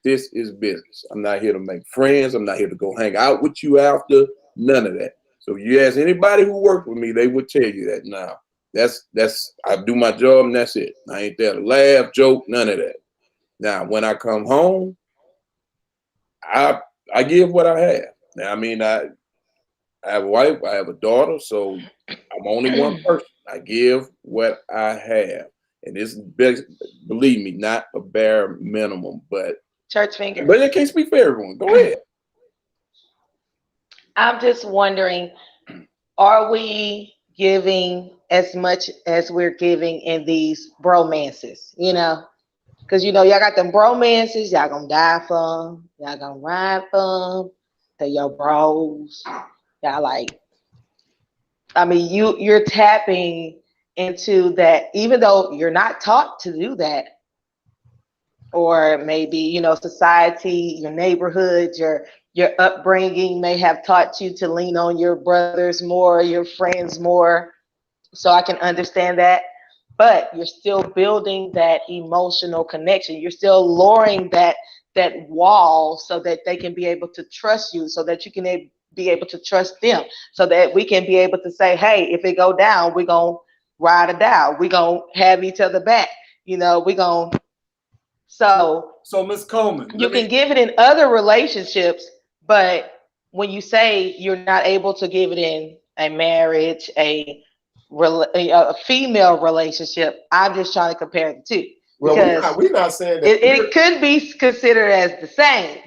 this is business. I'm not here to make friends. I'm not here to go hang out with you after. None of that. So you ask anybody who worked with me, they would tell you that. Now, that's I do my job and that's it. I ain't there to laugh, joke, none of that. Now, when I come home, I give what I have. Now, I mean, I have a wife, I have a daughter, so I'm only one person. I give what I have. And this is, believe me, not a bare minimum, but Church finger. I can't speak for everyone. Go ahead. I'm just wondering, are we giving as much as we're giving in these bromances? You know, because you know y'all got them bromances, y'all gonna die for 'em, y'all gonna ride for 'em, they're your bros. Y'all like, I mean, you're tapping into that, even though you're not taught to do that, or maybe you know society, your neighborhood, your upbringing may have taught you to lean on your brothers more, your friends more. So I can understand that, but you're still building that emotional connection. You're still lowering that wall so that they can be able to trust you, so that you can be able to trust them, so that we can be able to say, hey, if it go down, we're gonna ride it down, we're gonna have each other back, you know, we're gonna. So Ms. Coleman, you can give it in other relationships, but when you say you're not able to give it in a marriage, a female relationship, I'm just trying to compare the two. Well, because we're not saying that it could be considered as the same.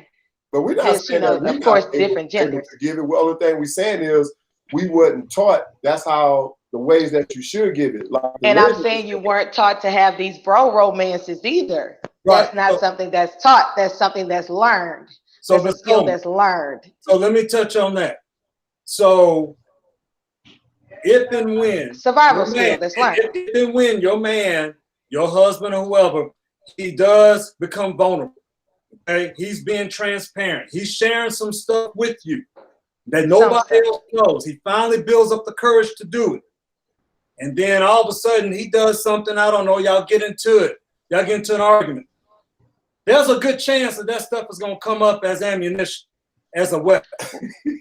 But we're not just, saying you know, that of course, different able genders. to give it. Well, the thing we're saying is we wasn't taught that's how the ways that you should give it. Like and I'm saying you weren't taught to have these bro romances either. Right. That's not something that's taught. That's something that's learned. So that's a skill that's learned. So let me touch on that. So if and when survival skill that's learned. If and when your man, your husband or whoever, he does become vulnerable. Okay, he's being transparent. He's sharing some stuff with you that nobody else knows. He finally builds up the courage to do it. And then all of a sudden he does something, I don't know, y'all get into it. Y'all get into an argument. there's a good chance that stuff is going to come up as ammunition, as a weapon.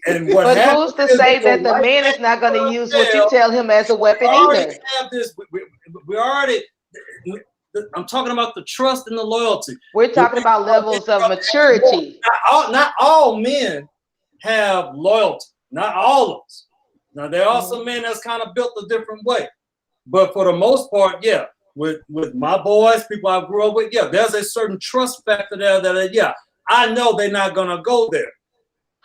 And what But happens who's to say that the man is not going to use what you tell him as a weapon either? Have this. We already. I'm talking about the trust and the loyalty. We're talking about levels of maturity. Not all men have loyalty. Not all of us. Now there are some men that's kind of built a different way, but for the most part, yeah. With my boys, people I grew up with, yeah, there's a certain trust factor there that I know they're not gonna go there.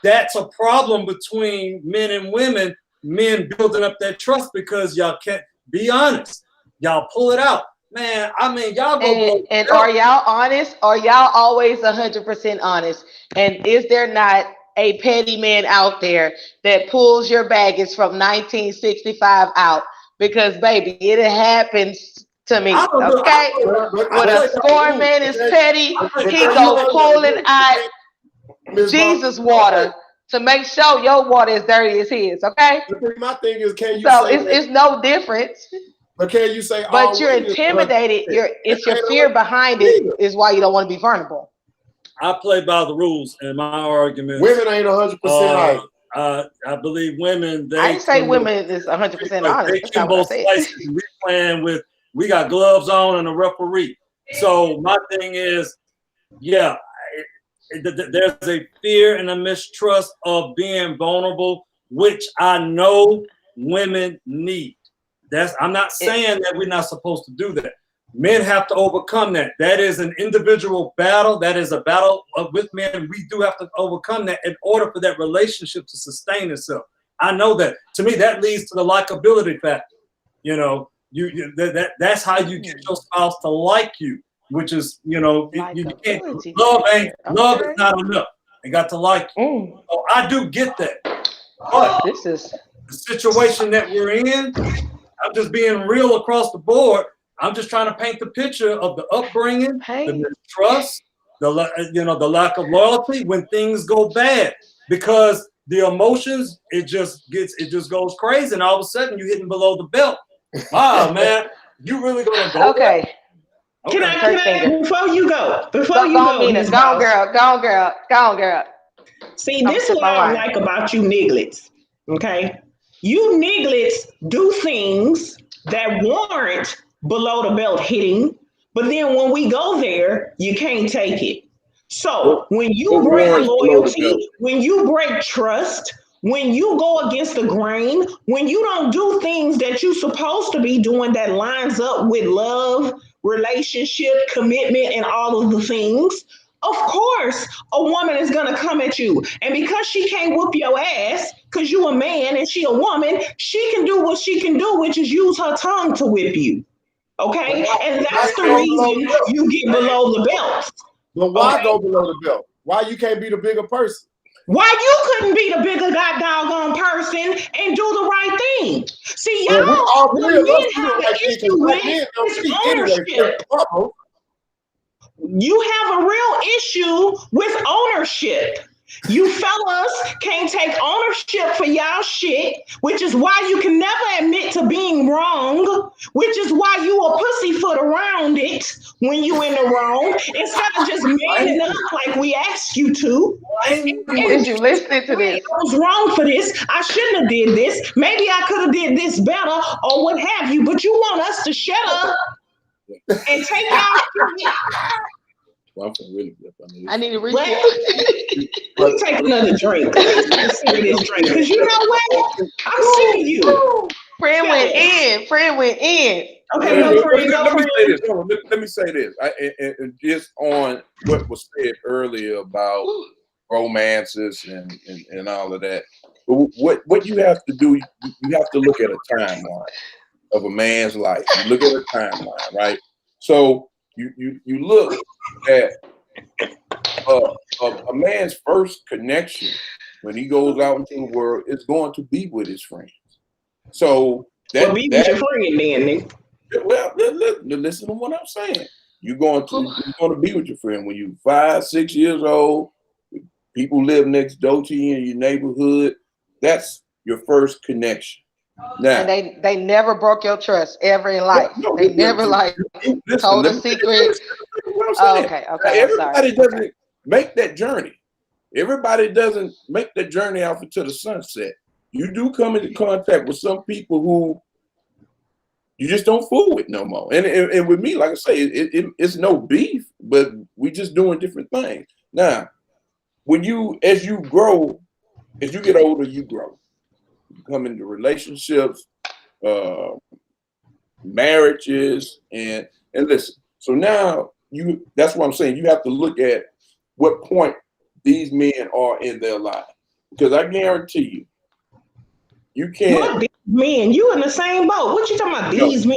That's a problem between men and women. Men building up that trust because y'all can't be honest. Y'all pull it out. Man, I mean, y'all go. And are y'all honest? Are y'all always 100% honest? And is there not a petty man out there that pulls your baggage from 1965 out? Because, baby, it happens to me, okay? When a score man is petty, he go pulling out Jesus water to make sure your water is dirty as his, okay? My thing is, can you so it's no difference. But can you say? But you're intimidated. It's your fear behind it is why you don't want to be vulnerable. I play by the rules, and my argument. Women ain't 100% honest. I believe women. I didn't say women is 100% honest. That's both slices. We playing with. We got gloves on and a referee. So my thing is, there's a fear and a mistrust of being vulnerable, which I know women need. I'm not saying that we're not supposed to do that. Men have to overcome that. That is an individual battle. That is a battle with men. We do have to overcome that in order for that relationship to sustain itself. I know that. To me, that leads to the likability factor. You know, that's how you get your spouse to like you, which is, you can't. Love is not enough. They got to like you. So I do get that. But this is the situation that we're in. I'm just being real across the board. I'm just trying to paint the picture of the upbringing, the mistrust, the lack of loyalty when things go bad, because the emotions, it just goes crazy, and all of a sudden you're hitting below the belt. Wow, man, you really gonna go? Okay. Can I before you go? Go on, girl. See, this is what I like about you nigglets. Okay. You nigglets do things that warrant below the belt hitting, but then when we go there, you can't take it. So when you break loyalty, when you break trust, when you go against the grain, when you don't do things that you're supposed to be doing that lines up with love, relationship, commitment, and all of the things, of course, a woman is going to come at you. And because she can't whoop your ass, because you a man and she a woman, she can do what she can do, which is use her tongue to whip you. Okay? And that's the reason you get below the belt. But why go below the belt? Why you can't be the bigger person? Why you couldn't be the bigger doggone person and do the right thing? See, y'all, men have an issue with is ownership. You have a real issue with ownership. You fellas can't take ownership for y'all shit, which is why you can never admit to being wrong, which is why you a pussyfoot around it when you in the wrong, instead of just manning up like we asked you to. Did you listen to this? I was wrong for this. I shouldn't have did this. Maybe I could have did this better or what have you, but you want us to shut up and take our shit. Well, really I need to reach Let me take another drink. Let me see this drink. Because you know what? I'm sick of you. Friend went in. Okay, let me say this. Just on what was said earlier about romances and all of that. What you have to do, you have to look at a timeline of a man's life. You look at a timeline, right? So you look at a man's first connection when he goes out into the world is going to be with his friends. So be with your friend, then, Nick. Well, listen to what I'm saying. You're going to be with your friend when you're 5, 6 years old. People live next door to you in your neighborhood. That's your first connection. Now, And they never broke your trust ever in life. They never told a secret. Oh, okay, Everybody doesn't make that journey. Everybody doesn't make that journey out into the sunset. You do come into contact with some people who you just don't fool with no more. And with me, like I say, it's no beef, but we just doing different things. Now, as you grow, as you get older, you grow. You come into relationships, marriages, and listen. So now that's what I'm saying. You have to look at what point these men are in their life. Because I guarantee you can't. What, these men? You in the same boat. What you talking about, these men?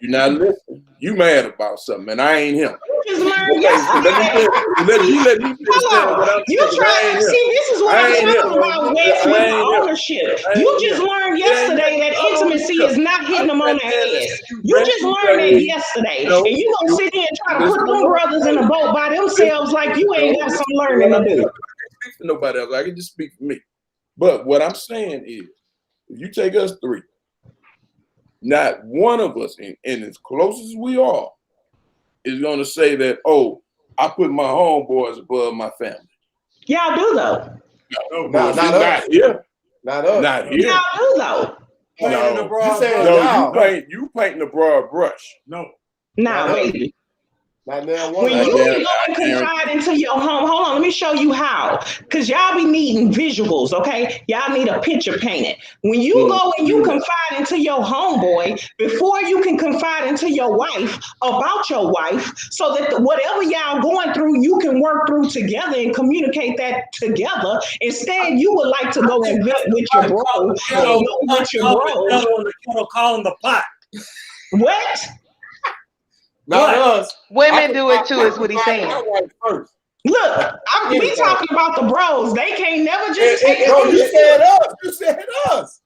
You're not listening. You mad about something, and I ain't him. You just learned yesterday. Let me Hold on. You try to see, this is what I'm talking about with ownership. You just learned yesterday that intimacy is not hitting them on the ass. You just learned that yesterday. And you gonna sit here and try to put them brothers in a boat by themselves like you ain't got some learning to do. I can't speak for nobody else. I can just speak for me. But what I'm saying is, if you take us three, not one of us, and as close as we are, is going to say that, oh, I put my homeboys above my family. Y'all do though. No, not here. Not us. Not here. Y'all do though. You painting a broad brush. No. Nah, baby. Not now. When you go and confide into your home, hold on, let me show you how. Because y'all be needing visuals, okay? Y'all need a picture painted. When you go and you confide into your homeboy, before you can confide into your wife about your wife, so that whatever y'all going through, you can work through together and communicate that together. Instead, you would like to go and vent with your bro. Call him the pot. What? Not us. Women do it too, is what he's saying. Look, we talking about the bros. They can't never just take it. You said us. You said us.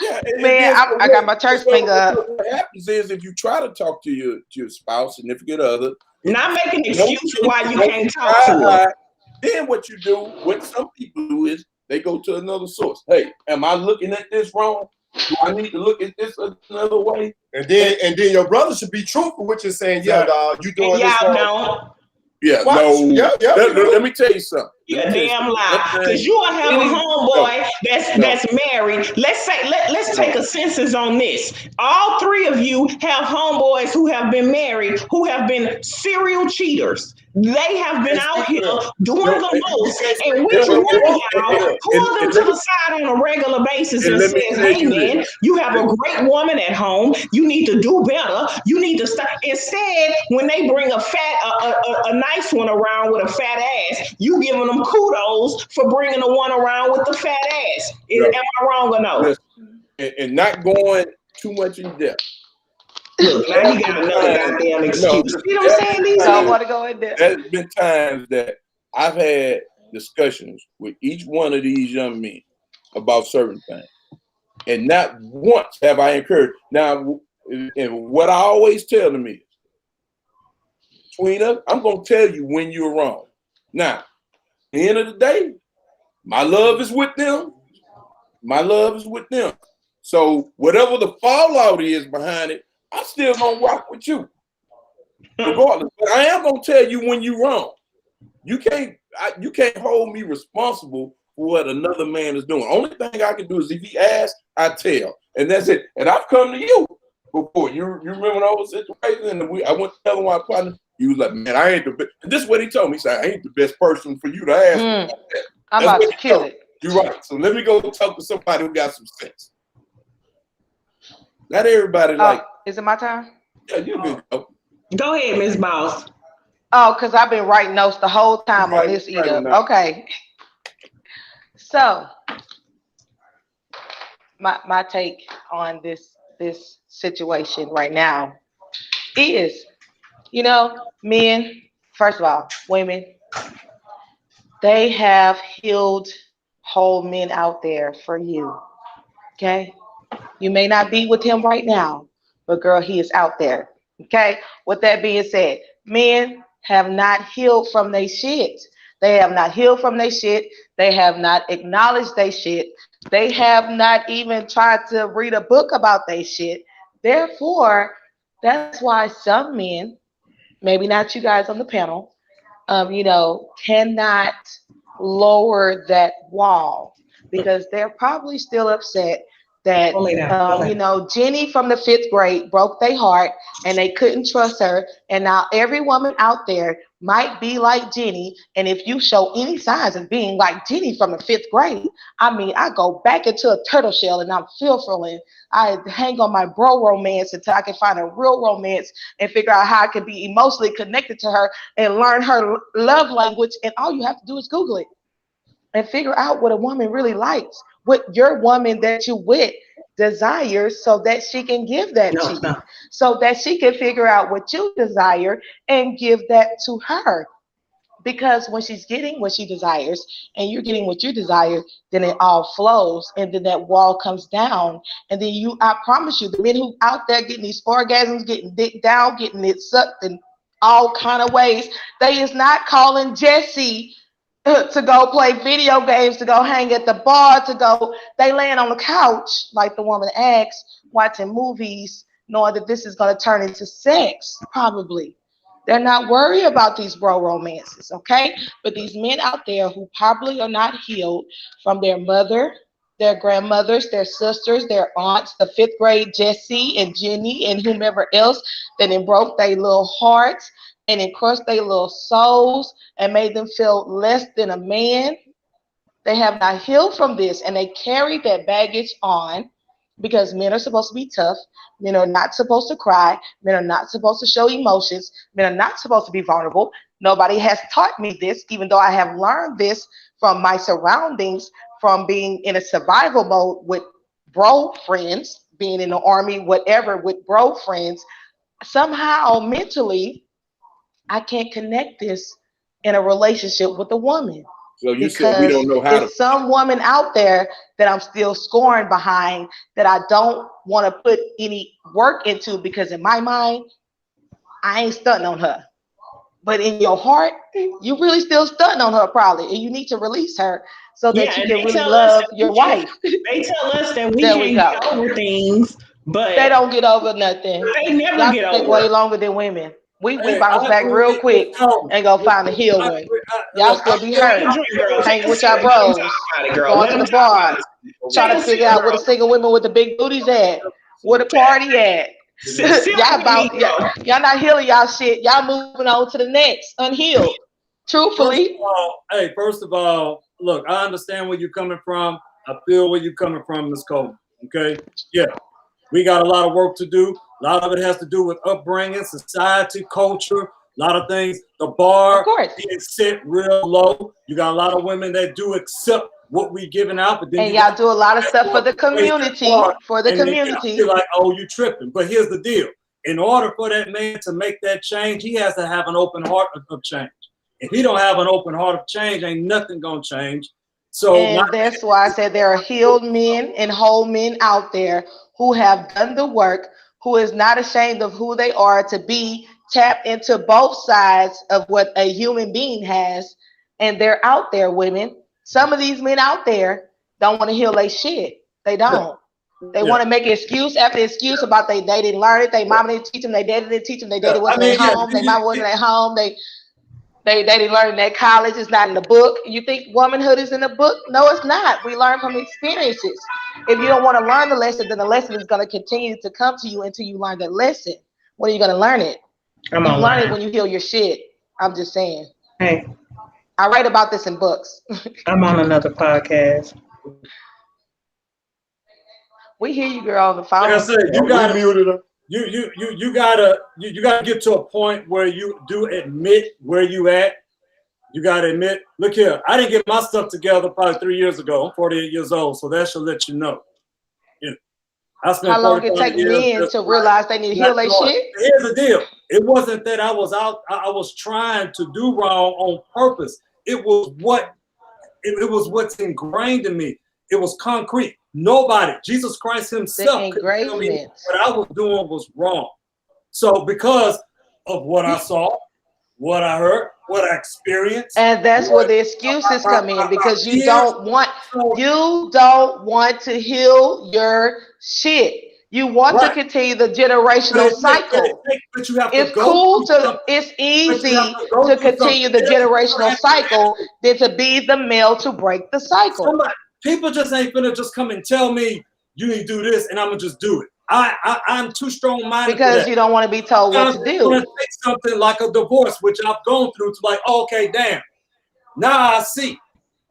Yeah, man, I got my church finger up. What happens is if you try to talk to your spouse, significant other, not making excuses why you can't talk to her. Then what you do, what some people do is they go to another source. Hey, am I looking at this wrong? Do I need to look at this another way? And then your brother should be truthful, which is saying, yeah, dog, you doing this wrong. Don't. Yeah, what? No. Yeah, let me tell you something. You're a damn lie. Because you will have a homeboy that's married. Let's take a census on this. All three of you have homeboys who have been married, who have been serial cheaters. They have been out here doing the most. And which one of y'all pull them to the side on a regular basis and says, hey man, you have a great woman at home. You need to do better. You need to stop. Instead, when they bring a nice one around with a fat ass, you giving them kudos for bringing the one around with the fat ass. Am I wrong or no? And not going too much in depth. Look, now you got another goddamn excuse. You know what I'm saying? I want to go in there. There's been times that I've had discussions with each one of these young men about certain things. And not once have I encouraged. Now, and what I always tell them is, between us, I'm going to tell you when you're wrong. Now, at the end of the day, my love is with them. My love is with them. So whatever the fallout is behind it, I still gonna rock with you, regardless. But I am gonna tell you when you're wrong. You can't hold me responsible for what another man is doing. Only thing I can do is if he asks, I tell, and that's it. And I've come to you before. You remember when I was situation, and I went to tell my partner. He was like, "Man, I ain't the best." And this is what he told me. He said, "I ain't the best person for you to ask me about that." I'm about to kill it. You're right. So let me go talk to somebody who got some sense. Not everybody is it my time? Yeah, you can go. Go ahead, Ms. Boss. Oh, because I've been writing notes the whole time on this eat-up. Okay. So my take on this situation right now is, men, first of all, women, they have healed whole men out there for you. Okay? You may not be with him right now, but girl, he is out there. Okay? With that being said, men have not healed from their shit. They have not healed from their shit. They have not acknowledged their shit. They have not even tried to read a book about their shit. Therefore, that's why some men, maybe not you guys on the panel, cannot lower that wall because they're probably still upset that, Jenny from the 5th grade broke their heart and they couldn't trust her. And now every woman out there might be like Jenny. And if you show any signs of being like Jenny from the 5th grade, I go back into a turtle shell and I'm fearful and I hang on my bro romance until I can find a real romance and figure out how I can be emotionally connected to her and learn her love language. And all you have to do is Google it and figure out what a woman really likes, what your woman that you with desires, so that she can give that to you, so that she can figure out what you desire and give that to her. Because when she's getting what she desires and you're getting what you desire, then it all flows and then that wall comes down. And then I promise you, the men who out there getting these orgasms, getting dick down, getting it sucked in all kind of ways, they is not calling Jesse to go play video games, to go hang at the bar, they laying on the couch like the woman asks, watching movies, knowing that this is going to turn into sex, probably. They're not worried about these bro romances, okay? But these men out there who probably are not healed from their mother, their grandmothers, their sisters, their aunts, the 5th grade Jesse and Jenny and whomever else that then broke their little hearts and then crushed their little souls and made them feel less than a man. They have not healed from this and they carry that baggage on because men are supposed to be tough. Men are not supposed to cry. Men are not supposed to show emotions. Men are not supposed to be vulnerable. Nobody has taught me this, even though I have learned this from my surroundings, from being in a survival mode with bro friends, being in the army, whatever, with bro friends. Somehow mentally, I can't connect this in a relationship with a woman. So you said we don't know how to. Some woman out there that I'm still scoring behind that I don't want to put any work into because in my mind, I ain't stunting on her. But in your heart, you really still stunting on her probably. And you need to release her so that you can really love your wife. They tell us that we can't get over things, but they don't get over nothing. They never get over. Take way longer than women. We bounce back real quick and go find a healed one. Y'all still be hurt. Hang with y'all bros. Going to the bars. Trying to figure out where the single women with the big booties at. Where the party at. Y'all not healing y'all shit. Y'all moving on to the next. Unhealed. Truthfully. First of all, look, I understand where you're coming from. I feel where you're coming from, Ms. Coleman. Okay? Yeah. We got a lot of work to do. A lot of it has to do with upbringing, society, culture, a lot of things. The bar being set real low. You got a lot of women that do accept what we giving out, but then and y'all do a lot of stuff for the community. You're like, oh, you tripping. But here's the deal. In order for that man to make that change, he has to have an open heart of change. If he don't have an open heart of change, ain't nothing gonna change. So that's why I said there are healed men and whole men out there who have done the work, who is not ashamed of who they are, to be tapped into both sides of what a human being has. And they're out there, women. Some of these men out there don't want to heal their shit. They don't. They want to make excuse after excuse about they didn't learn it. They mama didn't teach them. They daddy didn't teach them. They daddy wasn't at home. They mama wasn't at home. They didn't learn that college. It's not in the book. You think womanhood is in the book? No, it's not. We learn from experiences. If you don't want to learn the lesson, then the lesson is going to continue to come to you until you learn that lesson. When are you going to learn it? You learn it when you heal your shit. I'm just saying. Hey. I write about this in books. I'm on another podcast. We hear you, girl, on the phone. Like I said, you got muted her. You gotta get to a point where you do admit where you at. You gotta admit, look here, I didn't get my stuff together probably 3 years ago. I'm 48 years old, so that should let you know. How long it take men to realize they need to heal their shit? Here's the deal. It wasn't that I was trying to do wrong on purpose. It was what's ingrained in me. It was concrete. Nobody, Jesus Christ himself, could tell me what I was doing was wrong. So because of what I saw, what I heard, what I experienced. And that's where the excuses come in, because you don't want to heal your shit. You want to continue the generational cycle. But you have to It's cool to, it's easy to continue the generational cycle than to be the male to break the cycle. People just ain't gonna just come and tell me you need to do this and I'm gonna just do it. I'm too strong-minded because you don't want to be told what to do. I'm gonna take something like a divorce, which I've gone through, to like, okay, damn. Now I see.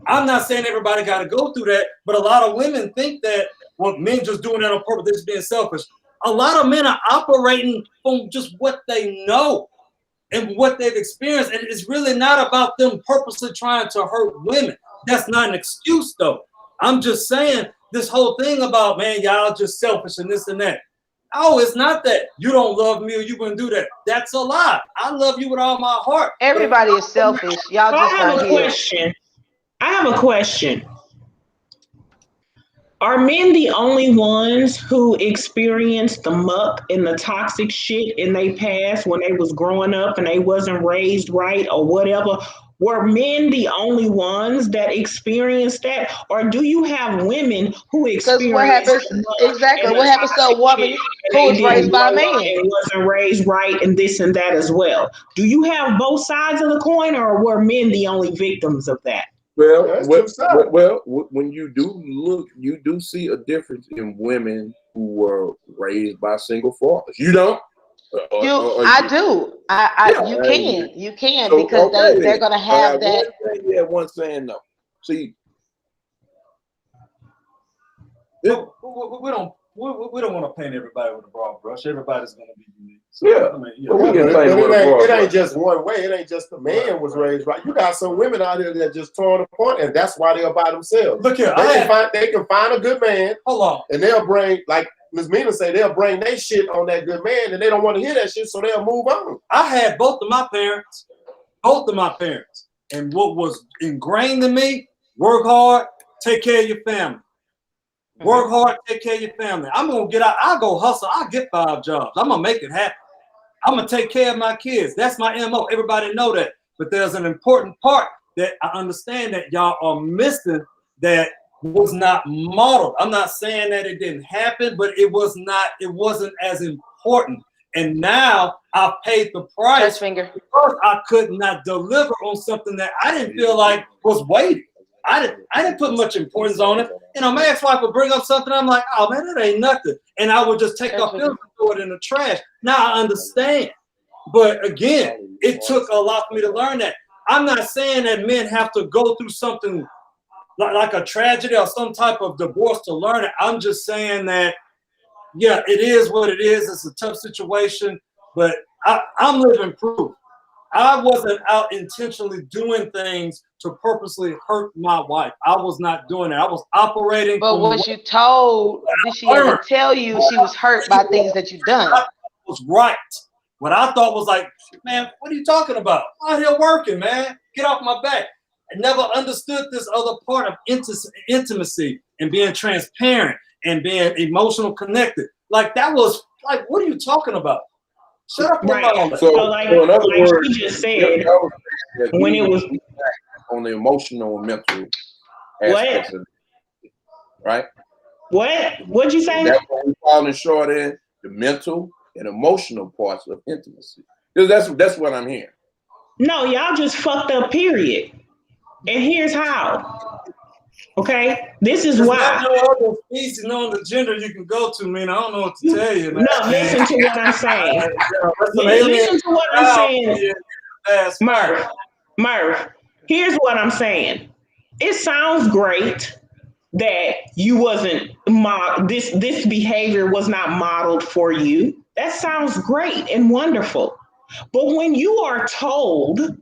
I'm not saying everybody got to go through that, but a lot of women think that, well, men just doing that on purpose, they're just being selfish. A lot of men are operating from just what they know and what they've experienced, and it's really not about them purposely trying to hurt women. That's not an excuse, though. I'm just saying this whole thing about, man, y'all just selfish and this and that. Oh, it's not that. You don't love me or you wouldn't do that. That's a lie. I love you with all my heart. Everybody is selfish. Y'all just not here. I have a question. Are men the only ones who experienced the muck and the toxic shit in their past when they was growing up and they wasn't raised right or whatever? Were men the only ones that experienced that? Or do you have women who experienced what happens to a woman who was raised by a man and wasn't raised right and this and that as well? Do you have both sides of the coin, or were men the only victims of that? Well, when you do look, you do see a difference in women who were raised by single fathers. You don't? I do. You can so, because they're going to have that. One saying no. See, we don't want to paint everybody with a broad brush. Everybody's going to be unique. So, it ain't just one way. It ain't just the man was raised right. You got some women out here that just torn apart, and that's why they're by themselves. Look here, they can find a good man. Hold on, and they'll bring, like Ms Meena say, they'll bring their shit on that good man, and they don't want to hear that shit, so they'll move on. I had both of my parents, and what was ingrained in me: work hard, take care of your family. Work hard, take care of your family. I'm gonna get out. I'll go hustle. I'll get 5 jobs. I'm gonna make it happen. I'm gonna take care of my kids. That's my MO. Everybody know that. But there's an important part that I understand that y'all are missing that was not modeled. I'm not saying that it didn't happen, but it wasn't as important. And now I've paid the price because I could not deliver on something that I didn't feel like was weighty. I didn't put much importance on it. You know, my ex-wife would bring up something, I'm like, oh man, that ain't nothing. And I would just take off film and throw it in the trash. Now I understand. But again, it took a lot for me to learn that. I'm not saying that men have to go through something like a tragedy or some type of divorce to learn it. I'm just saying that, yeah, it is what it is. It's a tough situation, but I'm living proof. I wasn't out intentionally doing things to purposely hurt my wife. I was not doing it. I was operating. But was you told, did she ever tell you she was hurt by things that you've done? I was right. What I thought was like, man, what are you talking about? I'm out here working, man. Get off my back. I never understood this other part of intimacy and being transparent and being emotional connected. Like that was like, what are you talking about? Shut up about all that. So like she just said, when it was on the emotional and mental aspects of it, right? What'd you say? That's what we're falling short in, the mental and emotional parts of intimacy. Because that's what I'm hearing. No, y'all just fucked up, period. And here's how. Okay, this is why. There's no other species, no other gender you can go to, man. I don't know what to tell you, man. No, listen to what I'm saying. Listen to what I'm saying. Murph, here's what I'm saying. It sounds great that you wasn't this behavior was not modeled for you. That sounds great and wonderful. But when you are told,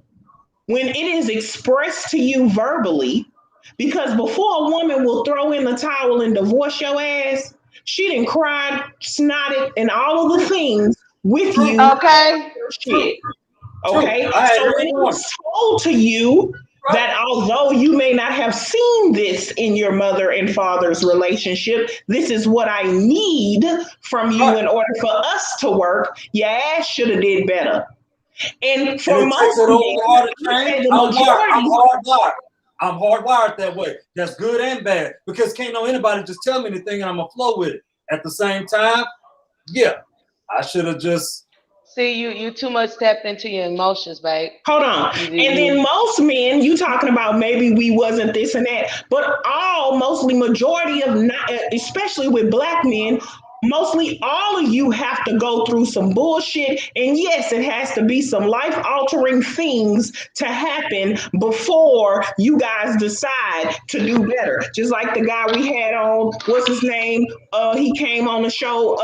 when it is expressed to you verbally, because before a woman will throw in the towel and divorce your ass, she done cried, snotted, and all of the things with you. Okay. Shit. Okay. So when it was told to you that although you may not have seen this in your mother and father's relationship, this is what I need from you in order for us to work, your ass should have did better. And for And it takes most a little while to men, change. the I'm majority, hardwired. I'm hardwired that way. That's good and bad because can't know anybody just tell me anything and I'm gonna flow with it. At the same time, yeah, I should have just. See, you too much tapped into your emotions, babe. hold on. And then most men, you talking about maybe we wasn't this and that, but mostly majority of not, especially with black men, mostly all of you have to go through some bullshit. And yes, it has to be some life altering things to happen before you guys decide to do better. Just like the guy we had on, what's his name? He came on the show,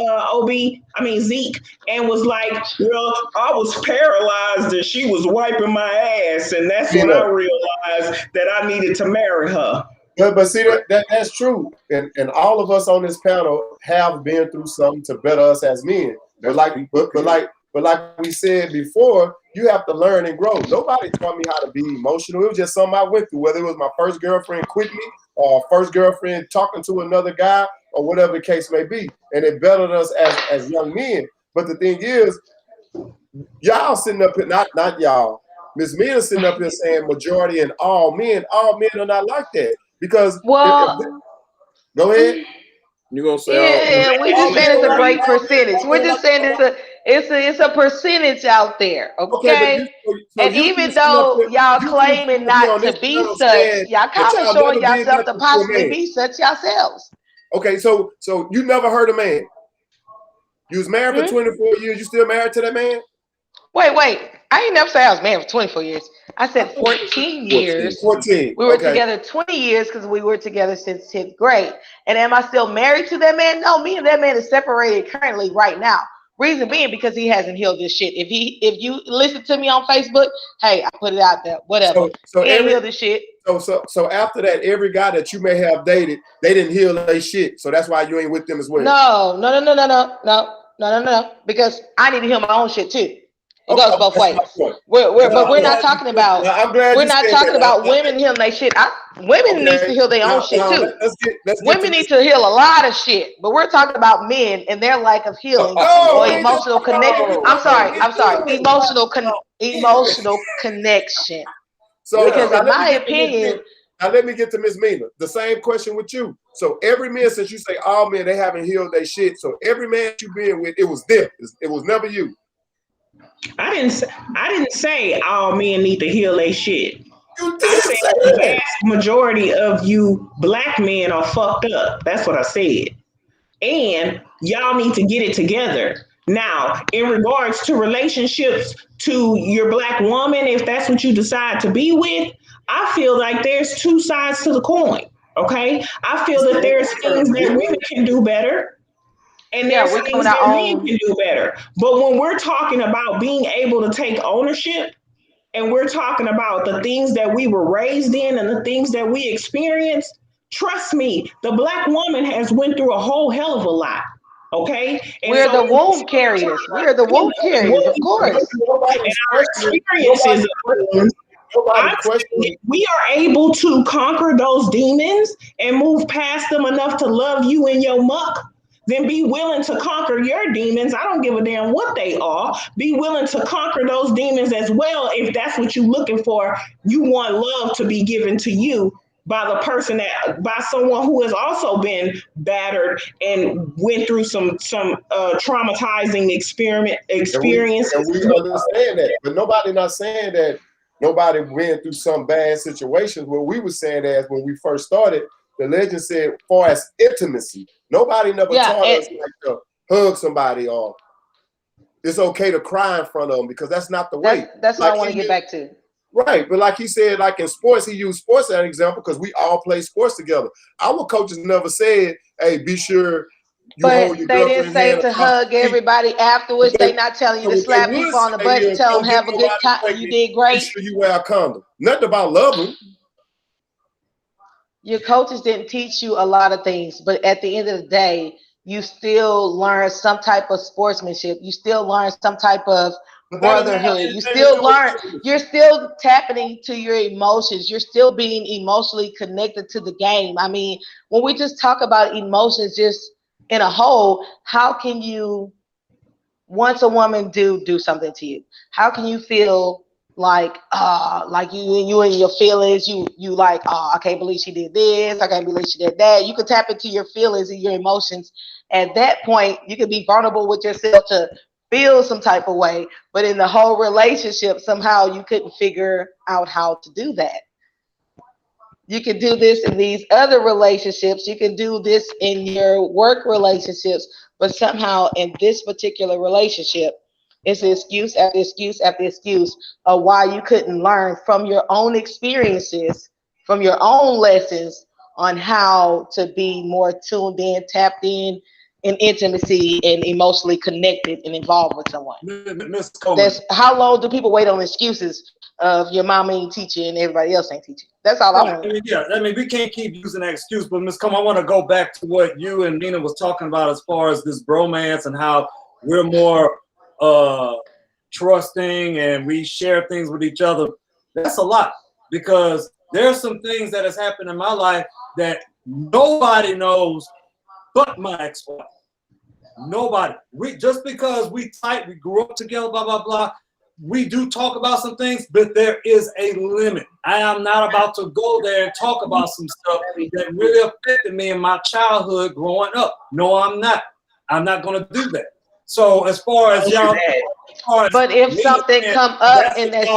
Zeke, and was like, well, I was paralyzed and she was wiping my ass. And that's when I realized that I needed to marry her. But see that's true, and all of us on this panel have been through something to better us as men. But like we said before, you have to learn and grow. Nobody taught me how to be emotional. It was just something I went through. Whether it was my first girlfriend quit me, or first girlfriend talking to another guy, or whatever the case may be, and it bettered us as young men. But the thing is, y'all sitting up here, not y'all. Ms. Meena sitting up here saying majority and all men are not like that. Because go ahead. You gonna say? Yeah, we're just saying it's a great percentage. We're just saying it's a percentage out there, okay? And even though y'all claiming not to be such, y'all kind of showing yourself to possibly be such yourselves. Okay, so you never hurt a man. You was married for 24 years. You still married to that man? Wait. I ain't never said I was married for 24 years. I said 14 years. 14. We were together 20 years because we were together since 10th grade. And am I still married to that man? No, me and that man is separated currently right now. Reason being because he hasn't healed this shit. If you listen to me on Facebook, hey, I put it out there. Whatever. So he ain't healed this shit. So after that, every guy that you may have dated, they didn't heal their shit. So that's why you ain't with them as well. No. Because I need to heal my own shit too. It goes both ways. We're not talking about. We're not talking about women healing their shit. Women need to heal their own shit too. Women need to heal a lot of shit, but we're talking about men and their lack of healing or emotional connection. I'm sorry. Emotional connection. So because in my opinion. Now let me get to Ms. Meena. The same question with you. So every man, since you say all men, they haven't healed their shit. So every man you been with, it was them. It was never you. I didn't say all men need to heal their shit. You did I said the vast majority of you black men are fucked up. That's what I said. And y'all need to get it together. Now, in regards to relationships to your black woman, if that's what you decide to be with, I feel like there's two sides to the coin. Okay? I feel that there's things that women can do better. And there's things that men can do better. But when we're talking about being able to take ownership, and we're talking about the things that we were raised in and the things that we experienced, trust me, the black woman has went through a whole hell of a lot. Okay? And we're the womb carriers. We're the womb carriers, of course. And our experiences, we are able to conquer those demons and move past them enough to love you in your muck. Then be willing to conquer your demons. I don't give a damn what they are. Be willing to conquer those demons as well. If that's what you're looking for, you want love to be given to you by the person by someone who has also been battered and went through some traumatizing experiences. And we understand that, but nobody not saying that nobody went through some bad situations. What we were saying that when we first started, the legend said, far as intimacy, nobody never taught us like to hug somebody or it's okay to cry in front of them because that's not the way. That's what I want to get back to. Right, but like he said, like in sports, he used sports as an example because we all play sports together. Our coaches never said, "Hey, be sure you hold your." But they didn't say to hug everybody afterwards. They not telling you to slap people on the butt and tell them have a good time. You did great. Be sure you wear a condom. Nothing about loving. Your coaches didn't teach you a lot of things, but at the end of the day, you still learn some type of sportsmanship. You still learn some type of brotherhood. You still learn. You're still tapping into your emotions. You're still being emotionally connected to the game. I mean, when we just talk about emotions just in a whole, how can you once a woman do something to you, how can you feel like you and your feelings, you like, I can't believe she did this, I can't believe she did that. You can tap into your feelings and your emotions. At that point, you can be vulnerable with yourself to feel some type of way, but in the whole relationship, somehow you couldn't figure out how to do that. You can do this in these other relationships. You can do this in your work relationships, but somehow in this particular relationship, it's excuse after excuse after excuse of why you couldn't learn from your own experiences, from your own lessons on how to be more tuned in, tapped in intimacy and emotionally connected and involved with someone. Miss Coleman. That's how long do people wait on excuses of your mom ain't teaching and everybody else ain't teaching? That's all I want. I mean, we can't keep using that excuse, but Miss Coleman, I want to go back to what you and Nina was talking about as far as this bromance and how we're more trusting and we share things with each other. That's a lot, because there's some things that has happened in my life that nobody knows but my ex-wife. Nobody. We just because we tight, we grew up together, blah blah blah. We do talk about some things, but there is a limit. I am not about to go there and talk about some stuff that really affected me in my childhood growing up. No, I'm not. I'm not going to do that. So as far as y'all, but if something come up and that's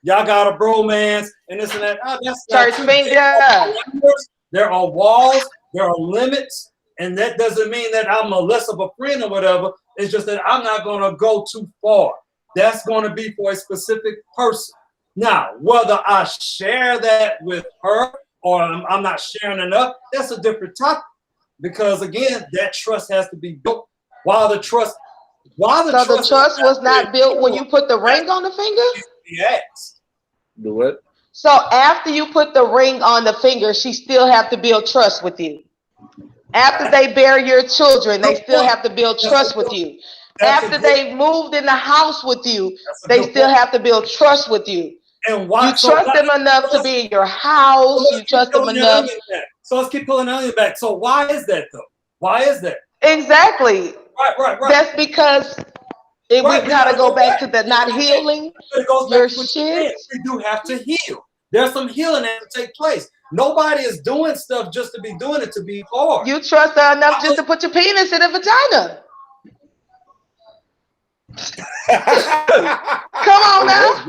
y'all got a bromance and this and that, that's church finger. There are walls, there are limits, and that doesn't mean that I'm a less of a friend or whatever. It's just that I'm not going to go too far. That's going to be for a specific person. Now, whether I share that with her or I'm not sharing enough, that's a different topic. Because again, that trust has to be built. The trust was not built when you put the ring on the finger? Yes. The what? So after you put the ring on the finger, she still have to build trust with you. After they bear your children, they still have to build trust with you. After they moved in the house with you, they still have to build trust with you. And why, you trust them enough to be in your house. You trust them enough. So let's keep pulling the onion back. So why is that though? Why is that? Exactly. Right. That's because we gotta go back to the not healing your shit. We do have to heal. There's some healing that to take place. Nobody is doing stuff just to be doing it to be hard. You trust her enough just to put your penis in a vagina. Come on now.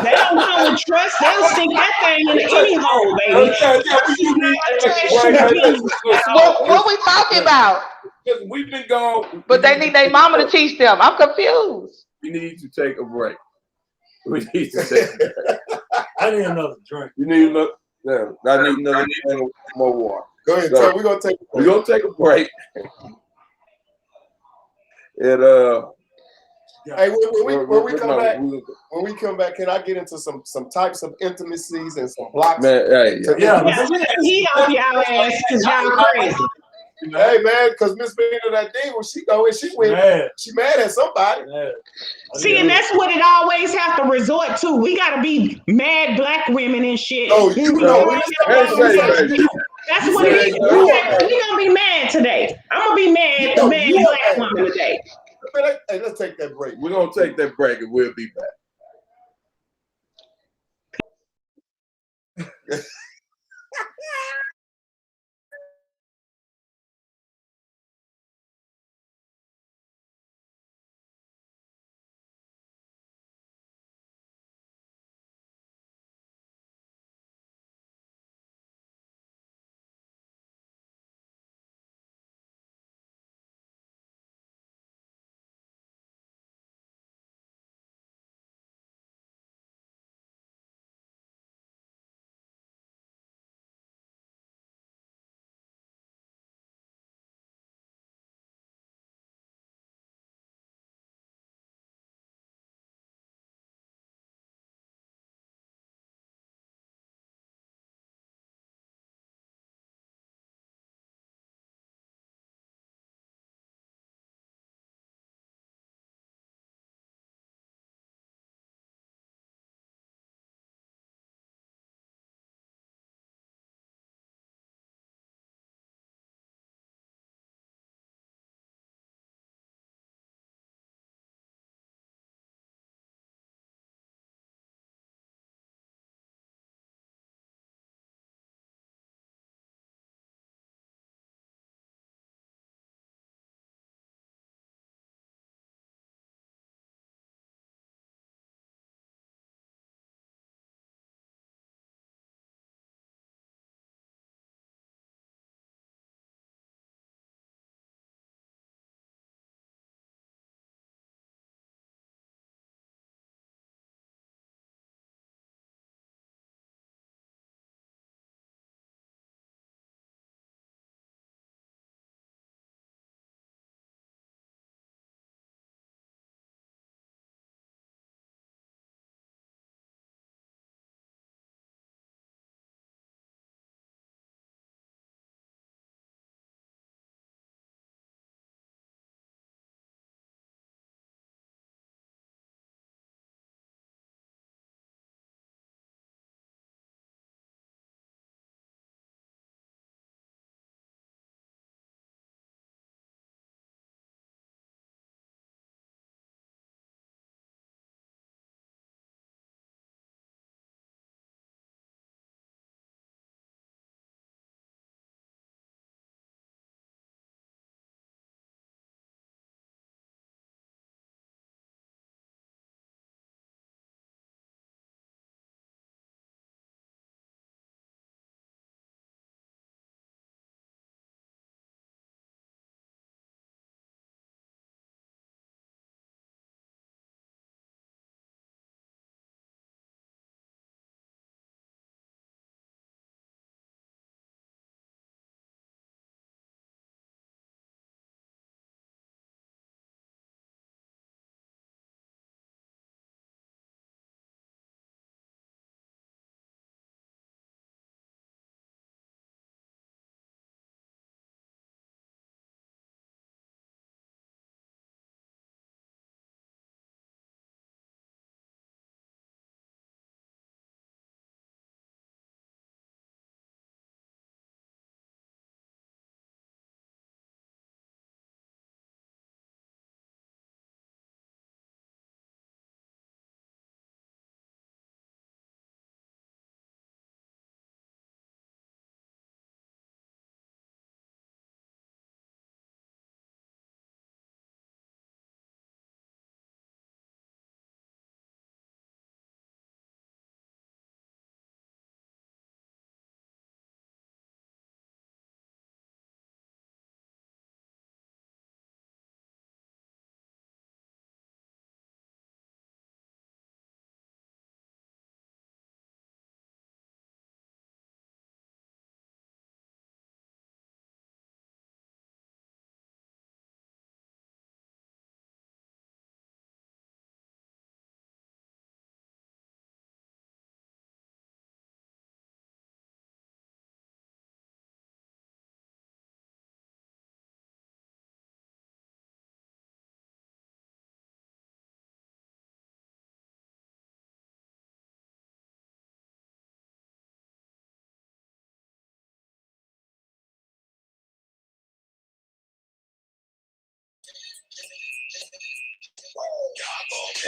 They don't come with trust. They'll stick that thing in any hole, baby. What we talking about? We've been gone. But they need their mama to teach them. I'm confused. We need to take a break. We need to take a break. I need another drink. You need another. Yeah, I need another more water. Go ahead, So, we're gonna take a break. We're gonna take a break. And hey, when we come back, can I get into some types of intimacies and some blocks? Man, hey, Heat off y'all ass because y'all crazy. Hey man, because Ms Meena Da Diva, she go and she went. She mad at somebody. See, and that's what it always have to resort to. We gotta be mad black women and shit. Oh, you know, that's what it is. We gonna be mad today. I'm gonna be mad black woman today. Hey, let's take that break. We're gonna take that break and we'll be back.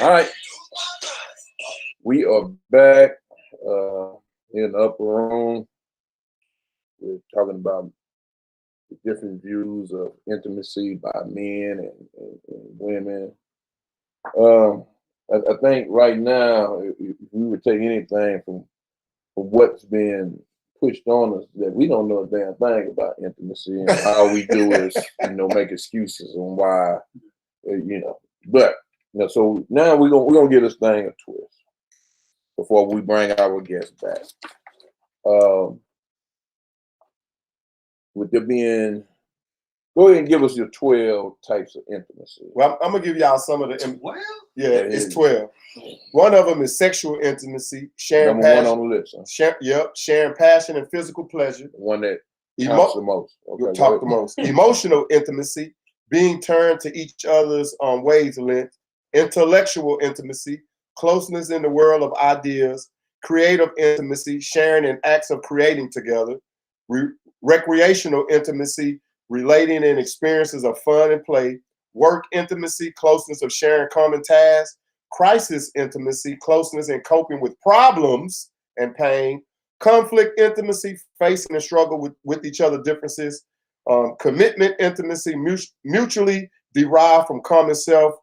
All right. We are back in the upper room. We're talking about the different views of intimacy by men and women. I think right now, if we would take anything from what's been pushed on us, that we don't know a damn thing about intimacy, and all we do is, make excuses on why, But so now we're gonna give this thing a twist before we bring our guests back. With there being, go ahead and give us your 12 types of intimacy. Well, I'm gonna give y'all some of the. Well, yeah, it's 12. One of them is sexual intimacy, sharing Number passion. one on the list. Huh? Sharing passion and physical pleasure. The one that talks the most. Okay, talk the most. Emotional intimacy, being turned to each other's wavelength. Intellectual intimacy, closeness in the world of ideas. Creative intimacy, sharing in acts of creating together. Recreational intimacy, relating in experiences of fun and play. Work intimacy, closeness of sharing common tasks. Crisis intimacy, closeness in coping with problems and pain. Conflict intimacy, facing and struggle with each other differences. Commitment intimacy, mutually derived from common self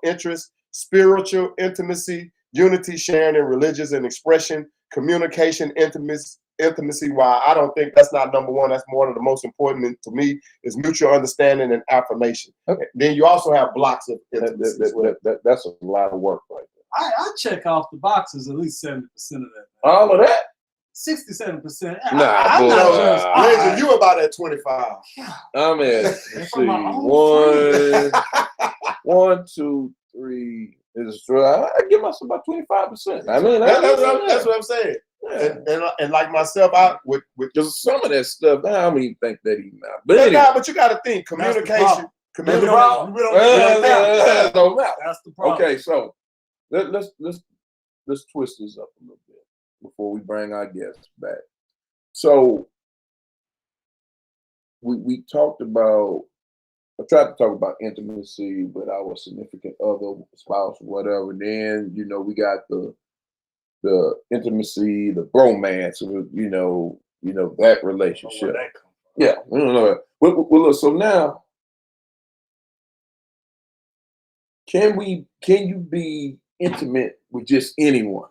interest. Spiritual intimacy, unity, sharing in religious and expression. Communication intimacy, while I don't think that's not number one, that's one of the most important to me, is mutual understanding and affirmation. Okay. Then you also have blocks of intimacy. That's a lot of work right there. I check off the boxes at least 70% of that. All of that? 67%. I'm not just, you about at 25. I'm at, let's see, one, two, three. I give myself about 25%. I mean, that's what I'm saying. Yeah. And like myself, I with because some of that stuff, I don't even think that even matters. But anyway, but you got to think communication. That's the problem. Okay, so let's twist this up a little bit before we bring our guests back. So we talked about. I tried to talk about intimacy with our significant other, spouse, whatever. Then we got the intimacy, the bromance, that relationship. Yeah, we don't know. Well, look, so now, can you be intimate with just anyone?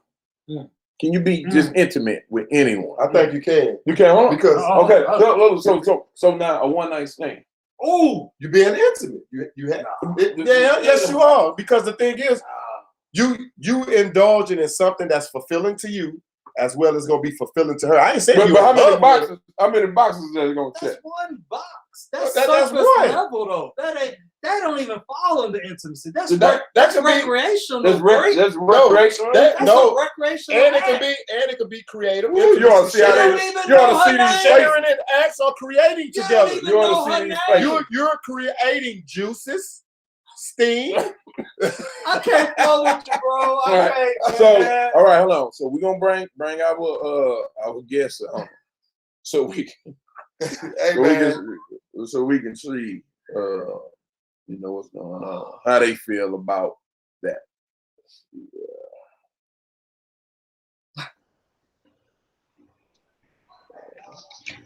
Mm. Can you be just intimate with anyone? I think you can. You can, huh? Because so now a one night stand. Oh, you're being intimate. You have. Yes, you are. Because the thing is, you indulging in something that's fulfilling to you, as well as gonna be fulfilling to her. I ain't saying but how many boxes? How many boxes is that gonna check? That's one box. That's surface level though. That don't even fall under intimacy. That's recreational. That's recreational. Recreational. And it can be creative. You want to see these sharing and acts or creating together. You want to see these faces. You're creating juices, steam. I can't follow with you, bro. All right, hold on. So we're gonna bring our guests on, so we can see what's going on, how they feel about that.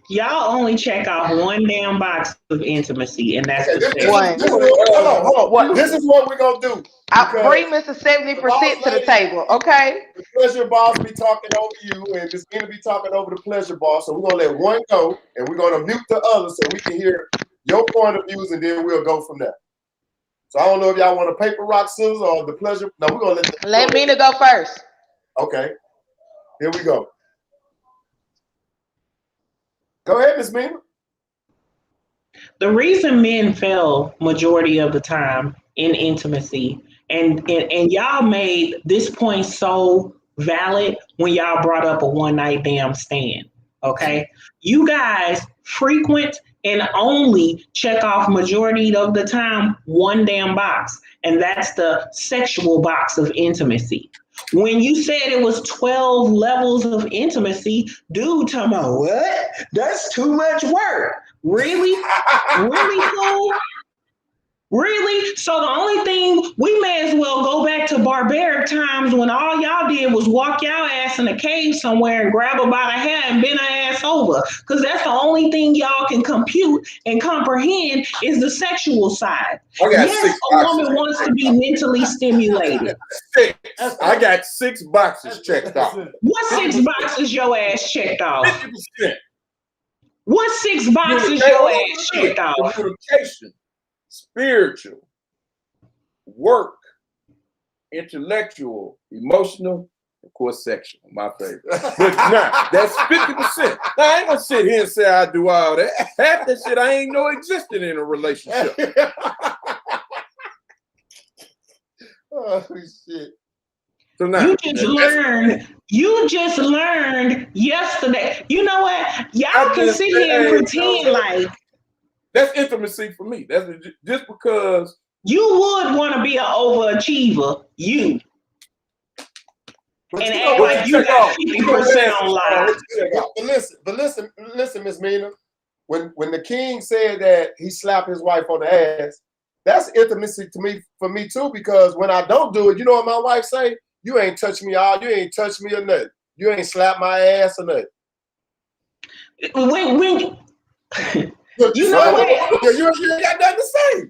Y'all only check off one damn box of intimacy, and that's one. Hold on. This is what we're gonna do. I bring Mr. 70% to the table, okay? The pleasure boss be talking over you, and Ms Meena be talking over the pleasure boss. So we're gonna let one go, and we're gonna mute the other so we can hear your point of views, and then we'll go from there. So I don't know if y'all want a paper, rock, scissors, or the pleasure. No, we're gonna let Meena go first. Okay. Here we go. Go ahead, Ms. Meena. The reason men fail majority of the time in intimacy, and y'all made this point so valid when y'all brought up a one night damn stand. Okay, you guys frequent and only check off majority of the time one damn box, and that's the sexual box of intimacy. When you said it was 12 levels of intimacy, dude, talking about what? That's too much work. Really? Really, fool? Really? So the only thing, we may as well go back to barbaric times when all y'all did was walk y'all ass in a cave somewhere and grab her by the hair and bend her ass over. Because that's the only thing y'all can compute and comprehend is the sexual side. I got Yes, 6 a boxes. woman wants to be mentally stimulated. 6. I got 6 boxes checked off. What 6 boxes your ass checked off? 50%. What 6 boxes your ass checked off? Communication, spiritual, work, intellectual, emotional, of course, sexual. My favorite. But nah, that's 50%. Now, I ain't gonna sit here and say I do all that. Half that shit I ain't know existed in a relationship. Oh shit. So now, you just learned yesterday. You know what? Y'all can sit here and pretend like that's intimacy for me. That's just because you would want to be an overachiever, But and you act know like what? you got 50% on live. But listen, Ms Meena. When the king said that he slapped his wife on the ass, that's intimacy to me, for me too, because when I don't do it, you know what my wife say? You ain't touch me all, you ain't touch me or nothing. You ain't slap my ass or nothing. When You know what? You ain't got nothing to say.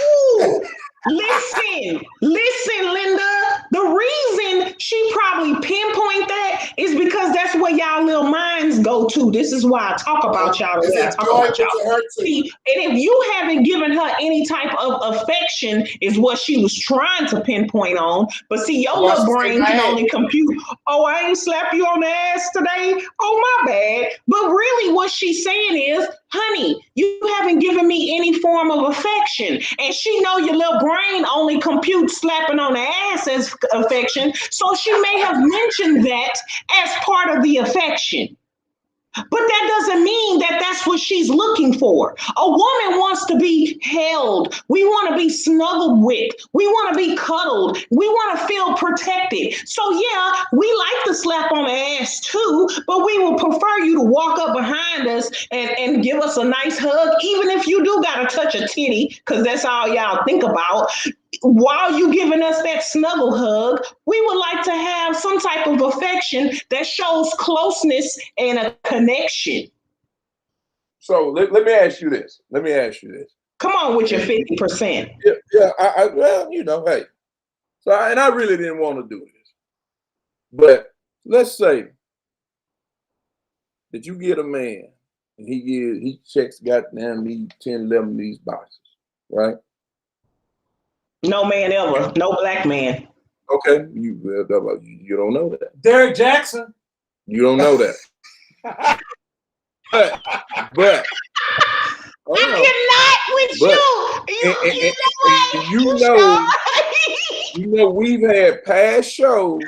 Ooh, listen, Linda. The reason she probably pinpoint that is because that's where y'all little minds go to. This is why I talk about y'all the way I talk about y'all. See, and if you haven't given her any type of affection, is what she was trying to pinpoint on. But see, your little brain can only compute. Oh, I ain't slapped you on the ass today. Oh, my bad. But really, what she's saying is, honey, you haven't given me any form of affection. And she know your little brain only computes slapping on the ass as affection. So she may have mentioned that as part of the affection. But that doesn't mean that that's what she's looking for. A woman wants to be held. We want to be snuggled with. We want to be cuddled. We want to feel protected. So yeah, we like to slap on the ass too, but we would prefer you to walk up behind us and give us a nice hug, even if you do got to touch a titty, because that's all y'all think about. While you giving us that snuggle hug, we would like to have some type of affection that shows closeness and a connection. So let me ask you this. Come on with your 50%. Yeah. Well, you know, hey. So, and I really didn't want to do this, but let's say that you get a man and he checks goddamn these 10, 11 of these boxes, right? No man ever. No black man. Okay, you don't know that. Derek Jackson. You don't know that. but I cannot with you. You know, we've had past shows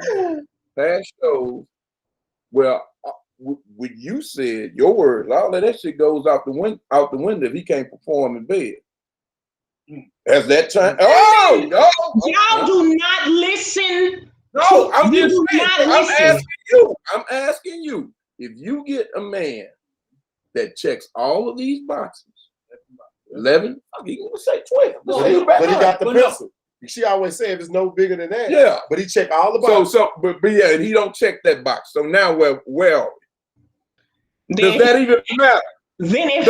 where what you said, your words, all of that shit goes out the window if he can't perform in bed. Has that time? Oh, no. Y'all do not listen. No, I'm just saying. I'm asking you. If you get a man that checks all of these boxes, 11, he gonna say 12. But he got the pencil. She always say if it's no bigger than that. Yeah. But he checked all the boxes. But yeah, and he don't check that box. So now where are we? Does that even matter? Then if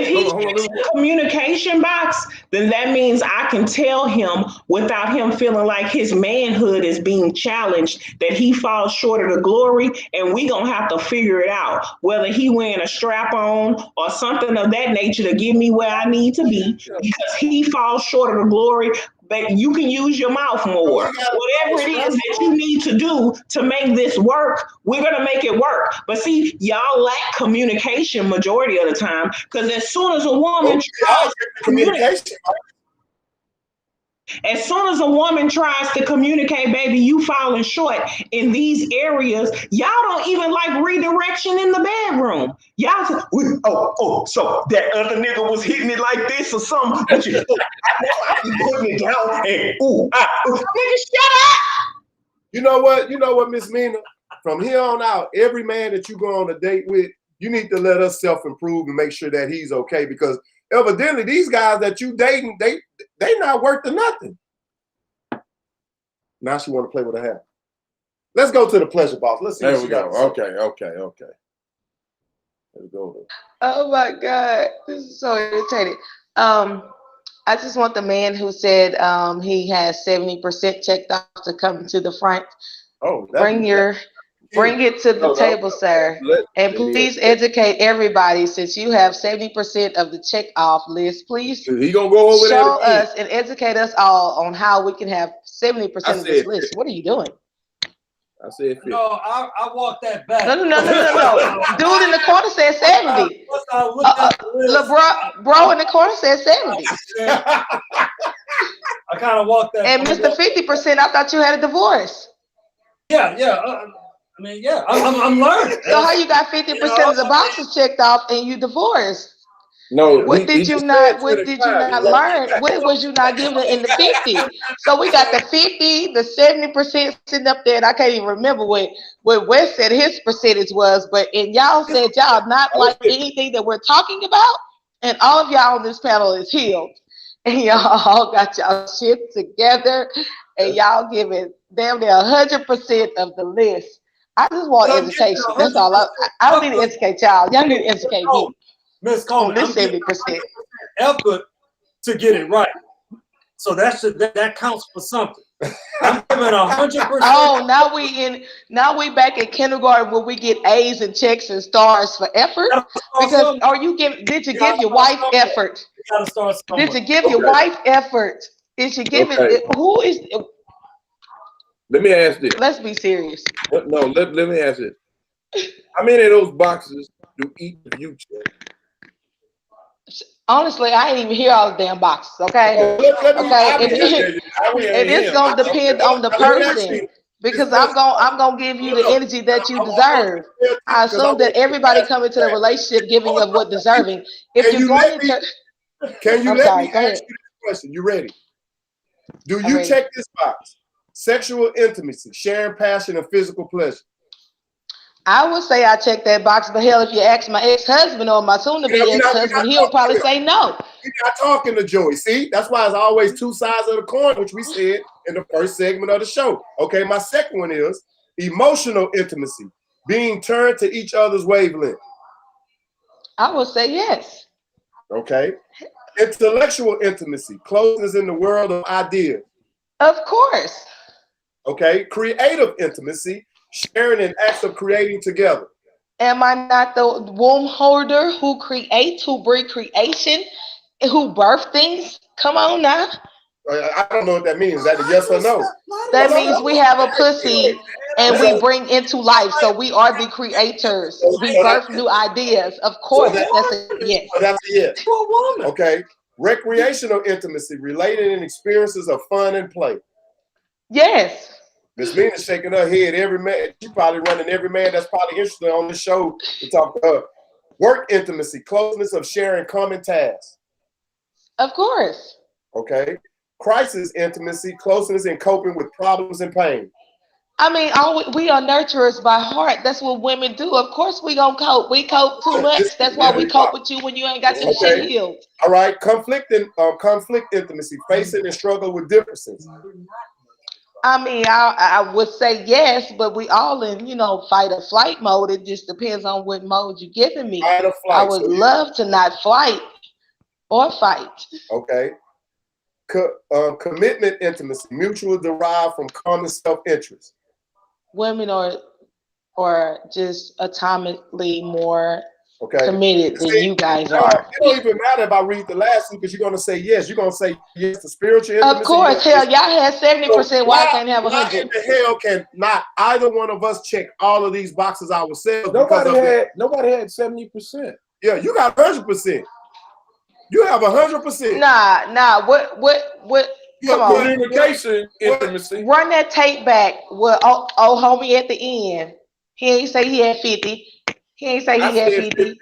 he checks the communication box, then that means I can tell him without him feeling like his manhood is being challenged that he falls short of the glory, and we gonna have to figure it out, whether he wearing a strap on or something of that nature to get me where I need to be, because he falls short of the glory. But you can use your mouth more. Whatever it is that you need to do to make this work, we're going to make it work. But see, y'all lack communication majority of the time, because as soon as a woman tries to communicate, baby, you falling short in these areas. Y'all don't even like redirection in the bedroom. Y'all say, so that other nigga was hitting it like this or something. But I be putting it down and nigga, shut up. You know what, Ms Meena? From here on out, every man that you go on a date with, you need to let us self-improve and make sure that he's okay, because evidently these guys that you dating, they not worth the nothing. Now she want to play with her hair. Let's go to the pleasure box. Let's see. There what we she got go. to say. Okay. There we go. Oh my God, this is so irritating. I just want the man who said he has 70% checked off to come to the front. Oh, Bring it to the table, sir. And please educate everybody, since you have 70% of the check off list. Please he gonna go over show there us and educate us all on how we can have 70% of this list. What are you doing? I said 50. No, I walked that back. No. Dude in the corner said 70. Bro in the corner said 70. I kind of walked that. And Mr. 50%, I thought you had a divorce. Yeah. I'm learning. So how you got 50% of the boxes checked off and you divorced? No, What did you not learn? What was you not given in the 50? So we got the 50, the 70% sitting up there, and I can't even remember what Wes said his percentage was, and y'all said y'all not like anything that we're talking about, and all of y'all on this panel is healed. And y'all all got y'all shit together, and y'all giving damn near 100% of the list. I just want education. That's all. I don't need to educate y'all. Y'all need to educate me. Miss Coleman, on this 70% effort to get it right. So that counts for something. I'm giving 100%. Oh, now we back in kindergarten where we get A's and checks and stars for effort. Because did you give your wife effort? Did you give your wife effort? Did you give it? Who is? Let me ask this. Let's be serious. No, let me ask this. How many of those boxes do each of you check? Honestly, I ain't even hear all the damn boxes, okay? And it's gonna depend on the person, because I'm gonna give you the energy that you deserve. I assume that everybody coming to the relationship giving you what deserving. If you're going to, can you let me ask you this question? You ready? Do you check this box? Sexual intimacy, sharing passion and physical pleasure. I would say I check that box, but hell, if you ask my ex-husband or my soon-to-be ex-husband, he'll probably say no. We're not talking to Joey. See, that's why it's always two sides of the coin, which we said in the first segment of the show. Okay, my second one is emotional intimacy, being turned to each other's wavelength. I would say yes. Okay. Intellectual intimacy, closeness in the world of ideas. Of course. Okay. Creative intimacy, sharing in acts of creating together. Am I not the womb holder who creates, who bring creation, who birth things? Come on now. I don't know what that means. Is that a yes or no? That means we have a pussy and we bring into life. So we are the creators. We birth new ideas. Of course, that's a yes. That's a yes. Okay. Recreational intimacy, related in experiences of fun and play. Yes. Ms Meena shaking her head. Every man, she probably running every man that's probably interested on the show to talk to her. Work intimacy, closeness of sharing common tasks. Of course. Okay. Crisis intimacy, closeness in coping with problems and pain. I mean, we are nurturers by heart. That's what women do. Of course we gonna cope. We cope too much. That's why we cope with you when you ain't got your shit healed. All right. Conflict intimacy, facing and struggle with differences. I mean, I would say yes, but we all in, fight or flight mode. It just depends on what mode you're giving me. Fight or flight. I would love to not flight or fight. Okay. Commitment intimacy, mutual derived from common self-interest. Women are just atomically more committed than you guys are. It don't even matter if I read the last one because you're going to say yes. You're going to say yes to spiritual intimacy. Of course, hell, y'all had 70%. Why I can't have 100%? Why in the hell can not either one of us check all of these boxes ourselves? Nobody had 70%. Yeah, you got 100%. You have 100%. Nah. What? Come on. Communication intimacy. Run that tape back with old homie at the end. He ain't say he had 50. He ain't say he had 50.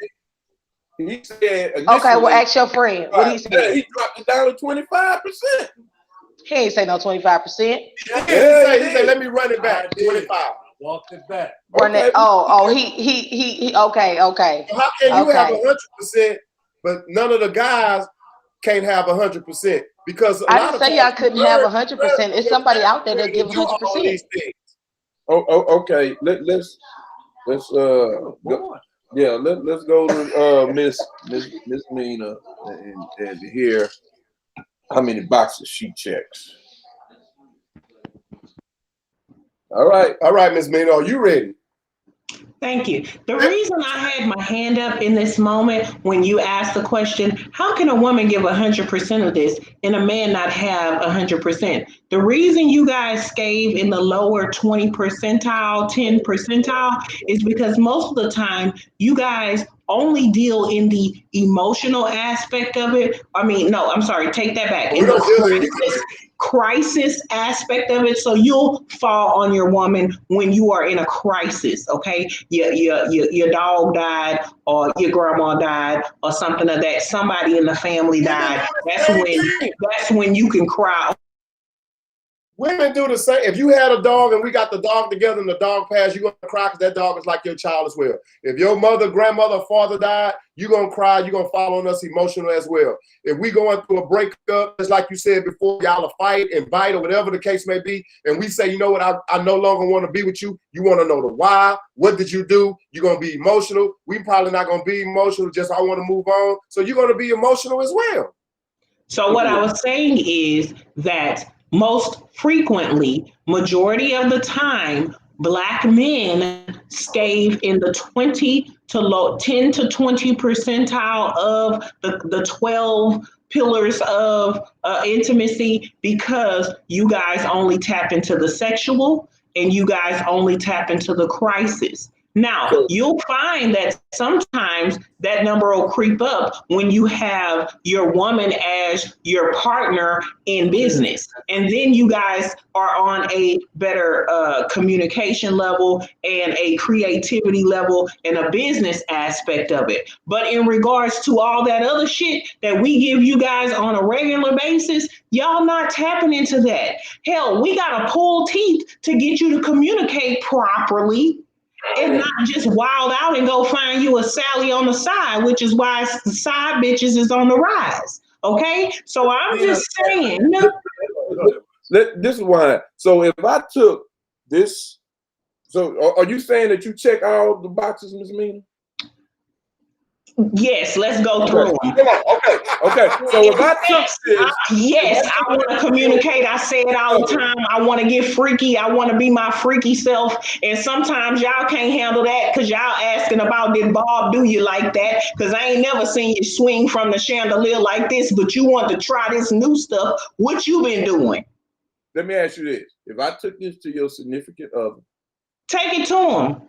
He said, okay, well, ask your friend. What he said? Yeah, he dropped it down to 25%. He ain't say no 25%. He said, let me run it back. 25. Walked it back. Run it. Oh, he. Okay. So how can you have 100%, but none of the guys can't have 100% because I didn't say y'all couldn't have 100%. It's somebody out there that give 100%. Okay. Let's go. Yeah, let's go to Ms Meena and hear how many boxes she checks. All right, Ms Meena, are you ready? Thank you. The reason I had my hand up in this moment when you asked the question, how can a woman give 100% of this and a man not have 100%? The reason you guys gave in the lower 20 percentile, 10 percentile is because most of the time you guys only deal in the emotional aspect of it. I mean, no, I'm sorry, take that back. In the crisis aspect of it, so you'll fall on your woman when you are in a crisis. Okay, your dog died, or your grandma died, or something of that. Somebody in the family died. That's when you can cry. Women do the same. If you had a dog and we got the dog together and the dog passed, you're going to cry because that dog is like your child as well. If your mother, grandmother, father died, you're going to cry. You're going to fall on us emotional as well. If we going through a breakup, just like you said before, y'all will fight and bite or whatever the case may be, and we say, you know what, I no longer want to be with you. You want to know the why. What did you do? You're going to be emotional. We probably not going to be emotional. Just I want to move on. So you're going to be emotional as well. So what I was saying is that most frequently, majority of the time, Black men stay in the 10 to 20 percentile of the 12 pillars of intimacy, because you guys only tap into the sexual and you guys only tap into the crisis. Now, you'll find that sometimes that number will creep up when you have your woman as your partner in business. And then you guys are on a better communication level and a creativity level and a business aspect of it. But in regards to all that other shit that we give you guys on a regular basis, y'all not tapping into that. Hell, we got to pull teeth to get you to communicate properly. And not just wild out and go find you a Sally on the side, which is why side bitches is on the rise. Okay? So I'm just saying. This is why. So if I took this, so are you saying that you check all the boxes, Ms. Meena? Yes, let's go through them. Okay. So if I took this, yes, I want to communicate. I say it all the time. I want to get freaky. I want to be my freaky self. And sometimes y'all can't handle that because y'all asking about, did Bob do you like that? Because I ain't never seen you swing from the chandelier like this, but you want to try this new stuff. What you been doing? Let me ask you this. If I took this to your significant other, take it to him.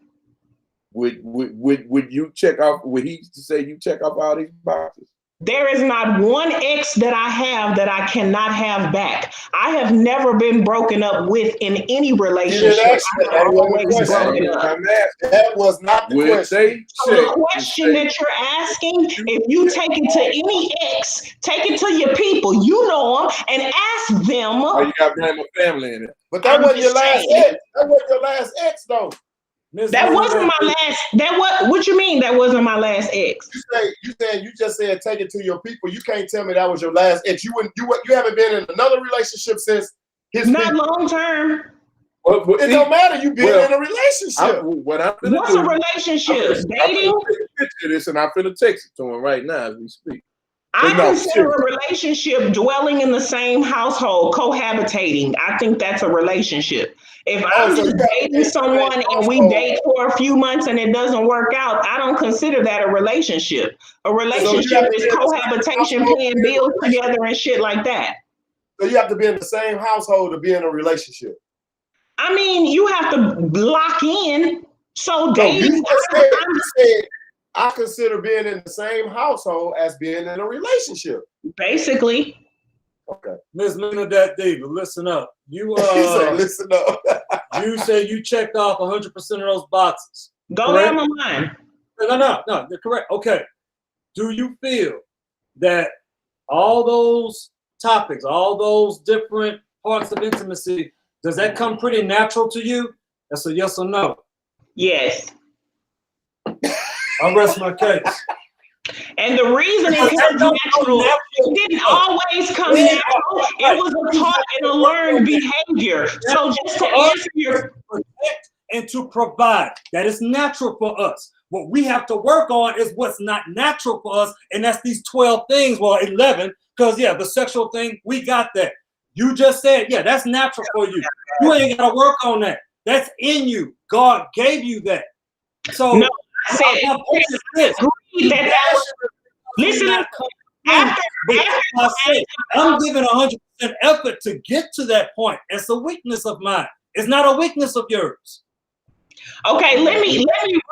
Would you check off? Would he say you check off all these boxes? There is not one ex that I have that I cannot have back. I have never been broken up with in any relationship. That was not the question. So the question that you're asking, if you take it to any ex, take it to your people, you know them, and ask them. Oh, you got to bring my family in it. But that wasn't your last ex. That wasn't your last ex, though. That wasn't my last. What you mean? That wasn't my last ex. You just said take it to your people. You can't tell me that was your last ex. You haven't been in another relationship since his. Not long term. It don't matter. You've been in a relationship. What's a relationship? Dating. I'm picture this, and I'm finna text it to him right now as we speak. I consider a relationship dwelling in the same household, cohabitating. I think that's a relationship. If I'm just dating someone and we date for a few months and it doesn't work out, I don't consider that a relationship. A relationship is cohabitation, paying bills together and shit like that. So you have to be in the same household to be in a relationship. I mean, you have to lock in. So dating. You said, I consider being in the same household as being in a relationship. Basically. Okay. Ms Meena Da Diva, listen up. You listen up. You say you checked off 100% of those boxes. Go down the line. No, you're correct. Okay. Do you feel that all those topics, all those different parts of intimacy, does that come pretty natural to you? That's a yes or no. Yes. I'll rest my case. And the reason it comes natural, it didn't always come natural. It was a taught and a learned behavior. So just to answer your protect and to provide, that is natural for us. What we have to work on is what's not natural for us, and that's these 12 things, well, 11, because yeah, the sexual thing, we got that. You just said, yeah, that's natural for you. You ain't got to work on that. That's in you. God gave you that. So no, I said, my point is this. Listen, I'm giving 100% effort to get to that point. It's a weakness of mine. It's not a weakness of yours. Okay, let me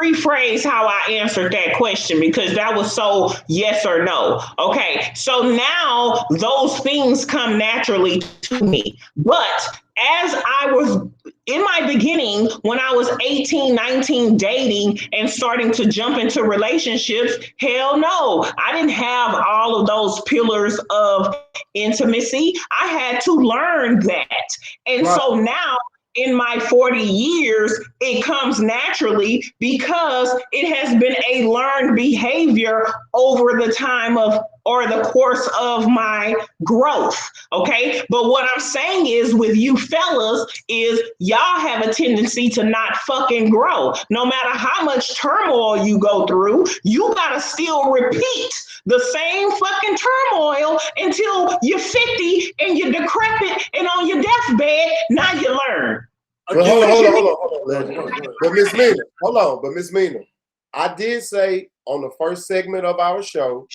rephrase how I answered that question, because that was so yes or no. Okay, so now those things come naturally to me. But as I was in my beginning, when I was 18, 19, dating and starting to jump into relationships, hell no, I didn't have all of those pillars of intimacy. I had to learn that. And so now, in my 40 years, it comes naturally because it has been a learned behavior over the time of, or the course of my growth, okay? But what I'm saying is with you fellas is y'all have a tendency to not fucking grow. No matter how much turmoil you go through, you gotta still repeat the same fucking turmoil until you're 50 and you're decrepit and on your deathbed. Now you learn. But hold on. But Ms. Meena, hold on. But Ms. Meena, I did say on the first segment of our show,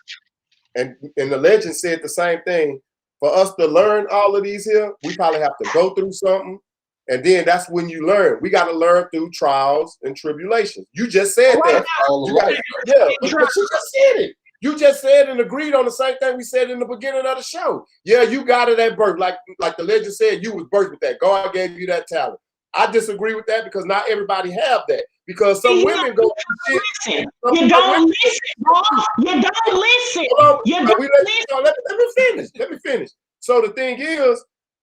and the legend said the same thing. For us to learn all of these here, we probably have to go through something, and then that's when you learn. We got to learn through trials and tribulations. You just said that. Yeah, but you just said it. You just said and agreed on the same thing we said in the beginning of the show. Yeah, you got it at birth. Like the legend said, you was birthed with that. God gave you that talent. I disagree with that because not everybody have that. Because some women go through shit. You don't listen, bro. You don't listen. Let me finish. So the thing is,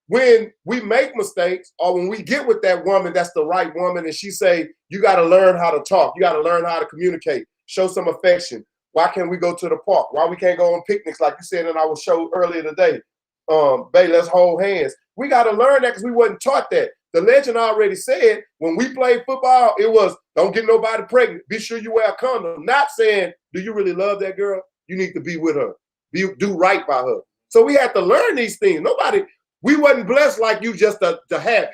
when we make mistakes or when we get with that woman, that's the right woman, and she say, you got to learn how to talk. You got to learn how to communicate. Show some affection. Why can't we go to the park? Why we can't go on picnics like you said in our show earlier today? Babe, let's hold hands. We got to learn that because we wasn't taught that. The legend already said when we played football, it was don't get nobody pregnant. Be sure you wear a condom. Not saying, do you really love that girl? You need to be with her. Do right by her. So we had to learn these things. We wasn't blessed like you just to have it.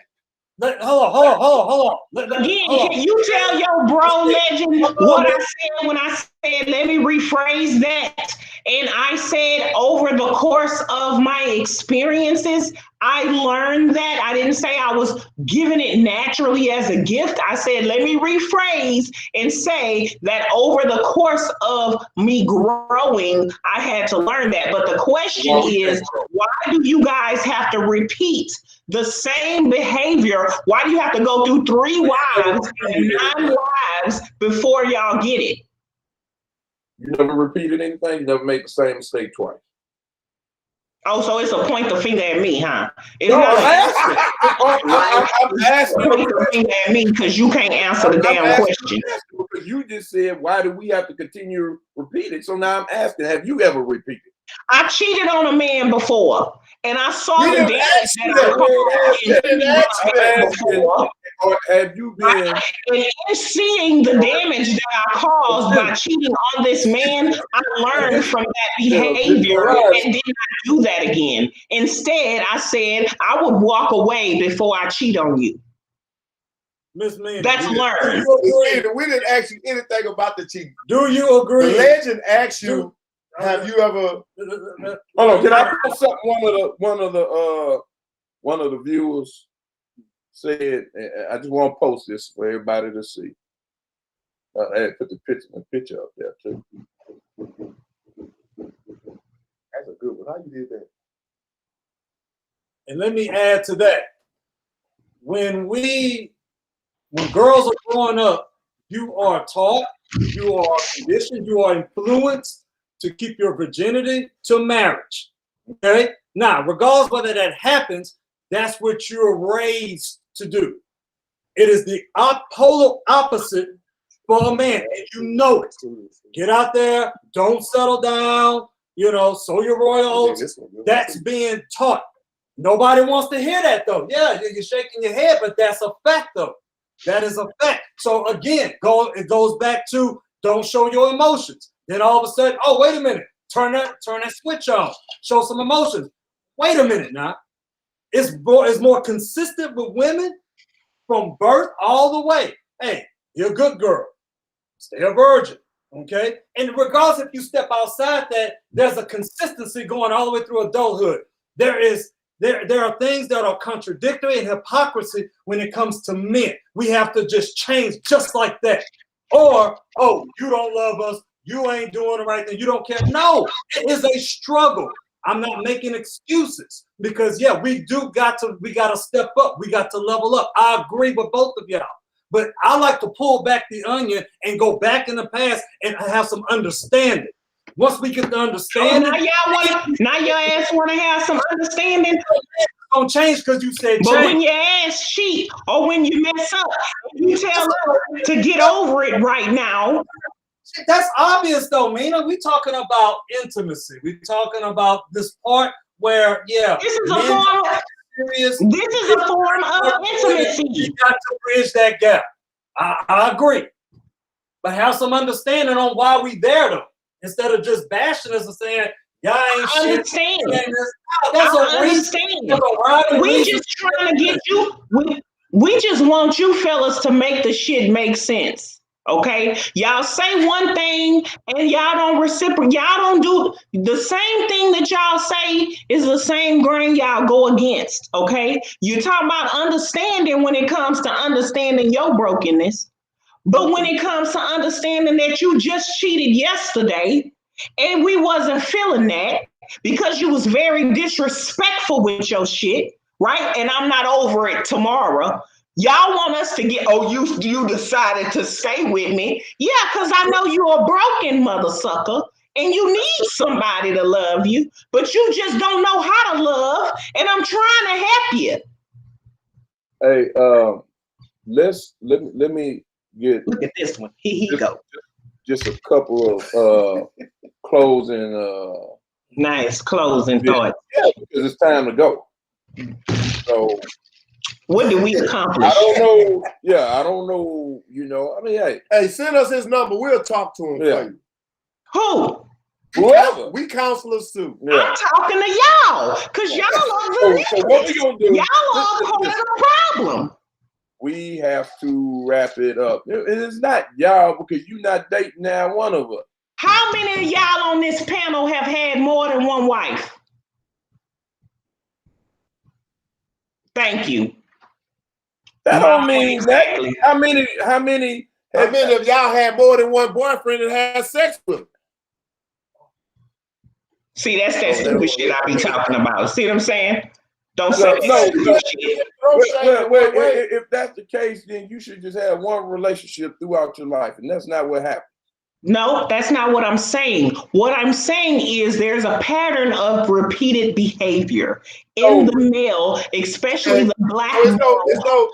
Hold on. Again, can you tell your bro legend what I said when I said, let me rephrase that? And I said, over the course of my experiences, I learned that. I didn't say I was giving it naturally as a gift. I said, let me rephrase and say that over the course of me growing, I had to learn that. But the question is, why do you guys have to repeat the same behavior? Why do you have to go through 3 wives and 9 wives before y'all get it? You never repeated anything? You never made the same mistake twice? Oh, so it's a point the finger at me, huh? It's no, not I'm asking. Point the finger at me because you can't answer the damn question. Because you just said, why do we have to continue repeating? So now I'm asking, have you ever repeated? I cheated on a man before, and I saw the damage that before. Or have you been? And in seeing the damage that I caused by cheating on this man, I learned from that behavior and did not do that again. Instead, I said I would walk away before I cheat on you. Ms. Meena, that's learned. We didn't ask you anything about the cheating. Do you agree? The legend asked you, have you ever? Hold on, can I post something? One of the viewers said, I just want to post this for everybody to see. I had put the picture up there too. That's a good one. How you did that? And let me add to that. When girls are growing up, you are taught, you are conditioned, you are influenced to keep your virginity till marriage. Okay? Now, regardless whether that happens, that's what you're raised to do. It is the polar opposite for a man, and you know it. Get out there, don't settle down, sow your royal oats. That's being taught. Nobody wants to hear that, though. Yeah, you're shaking your head, but that's a fact, though. That is a fact. So again, it goes back to don't show your emotions. Then all of a sudden, oh, wait a minute, turn that switch on. Show some emotions. Wait a minute now. It's more consistent with women from birth all the way. Hey, you're a good girl. Stay a virgin. Okay? And regardless if you step outside that, there's a consistency going all the way through adulthood. There are things that are contradictory and hypocrisy when it comes to men. We have to just change just like that. Or, oh, you don't love us. You ain't doing the right thing. You don't care. No, it is a struggle. I'm not making excuses because, yeah, we got to step up. We got to level up. I agree with both of y'all. But I like to pull back the onion and go back in the past and have some understanding. Once we get the understanding, now your ass want to have some understanding. Don't change because you said but change. When your ass cheat or when you mess up, you tell her to get over it right now. That's obvious though, Meena. We talking about intimacy. We talking about this part where, yeah, this is a form of intimacy. You got to bridge that gap. I agree, but have some understanding on why we there though. Instead of just bashing us and saying, y'all ain't shit. Understand. I understand. We just trying to get you. We just want you fellas to make the shit make sense. Okay? Y'all say one thing and y'all don't reciprocate. Y'all don't do the same thing that y'all say is the same grain y'all go against. Okay? You talk about understanding when it comes to understanding your brokenness. But when it comes to understanding that you just cheated yesterday and we wasn't feeling that because you was very disrespectful with your shit, right? And I'm not over it tomorrow. Y'all want us to get, oh, you decided to stay with me. Yeah, because I know you're a broken mother sucker and you need somebody to love you, but you just don't know how to love, and I'm trying to help you. Hey, let me get look at this one. Here he go. Just a couple of closing nice closing thoughts. Yeah, because it's time to go. So what do we accomplish? I don't know. Yeah, I don't know. I mean, hey, send us his number. We'll talk to him. Yeah. Who? Whoever. We counselors too. Yeah. I'm talking to y'all, because y'all are the so what we gonna do? Y'all are part of the problem. We have to wrap it up. It's not y'all because you're not dating now one of us. How many of y'all on this panel have had more than one wife? Thank you. That don't mean exactly. That. How many of y'all had more than one boyfriend and had sex with him? See, that's that stupid shit I be talking about. See what I'm saying? Don't say no. Shit. Well, if that's the case, then you should just have one relationship throughout your life, and that's not what happened. No, that's not what I'm saying. What I'm saying is there's a pattern of repeated behavior in the male, especially the black male.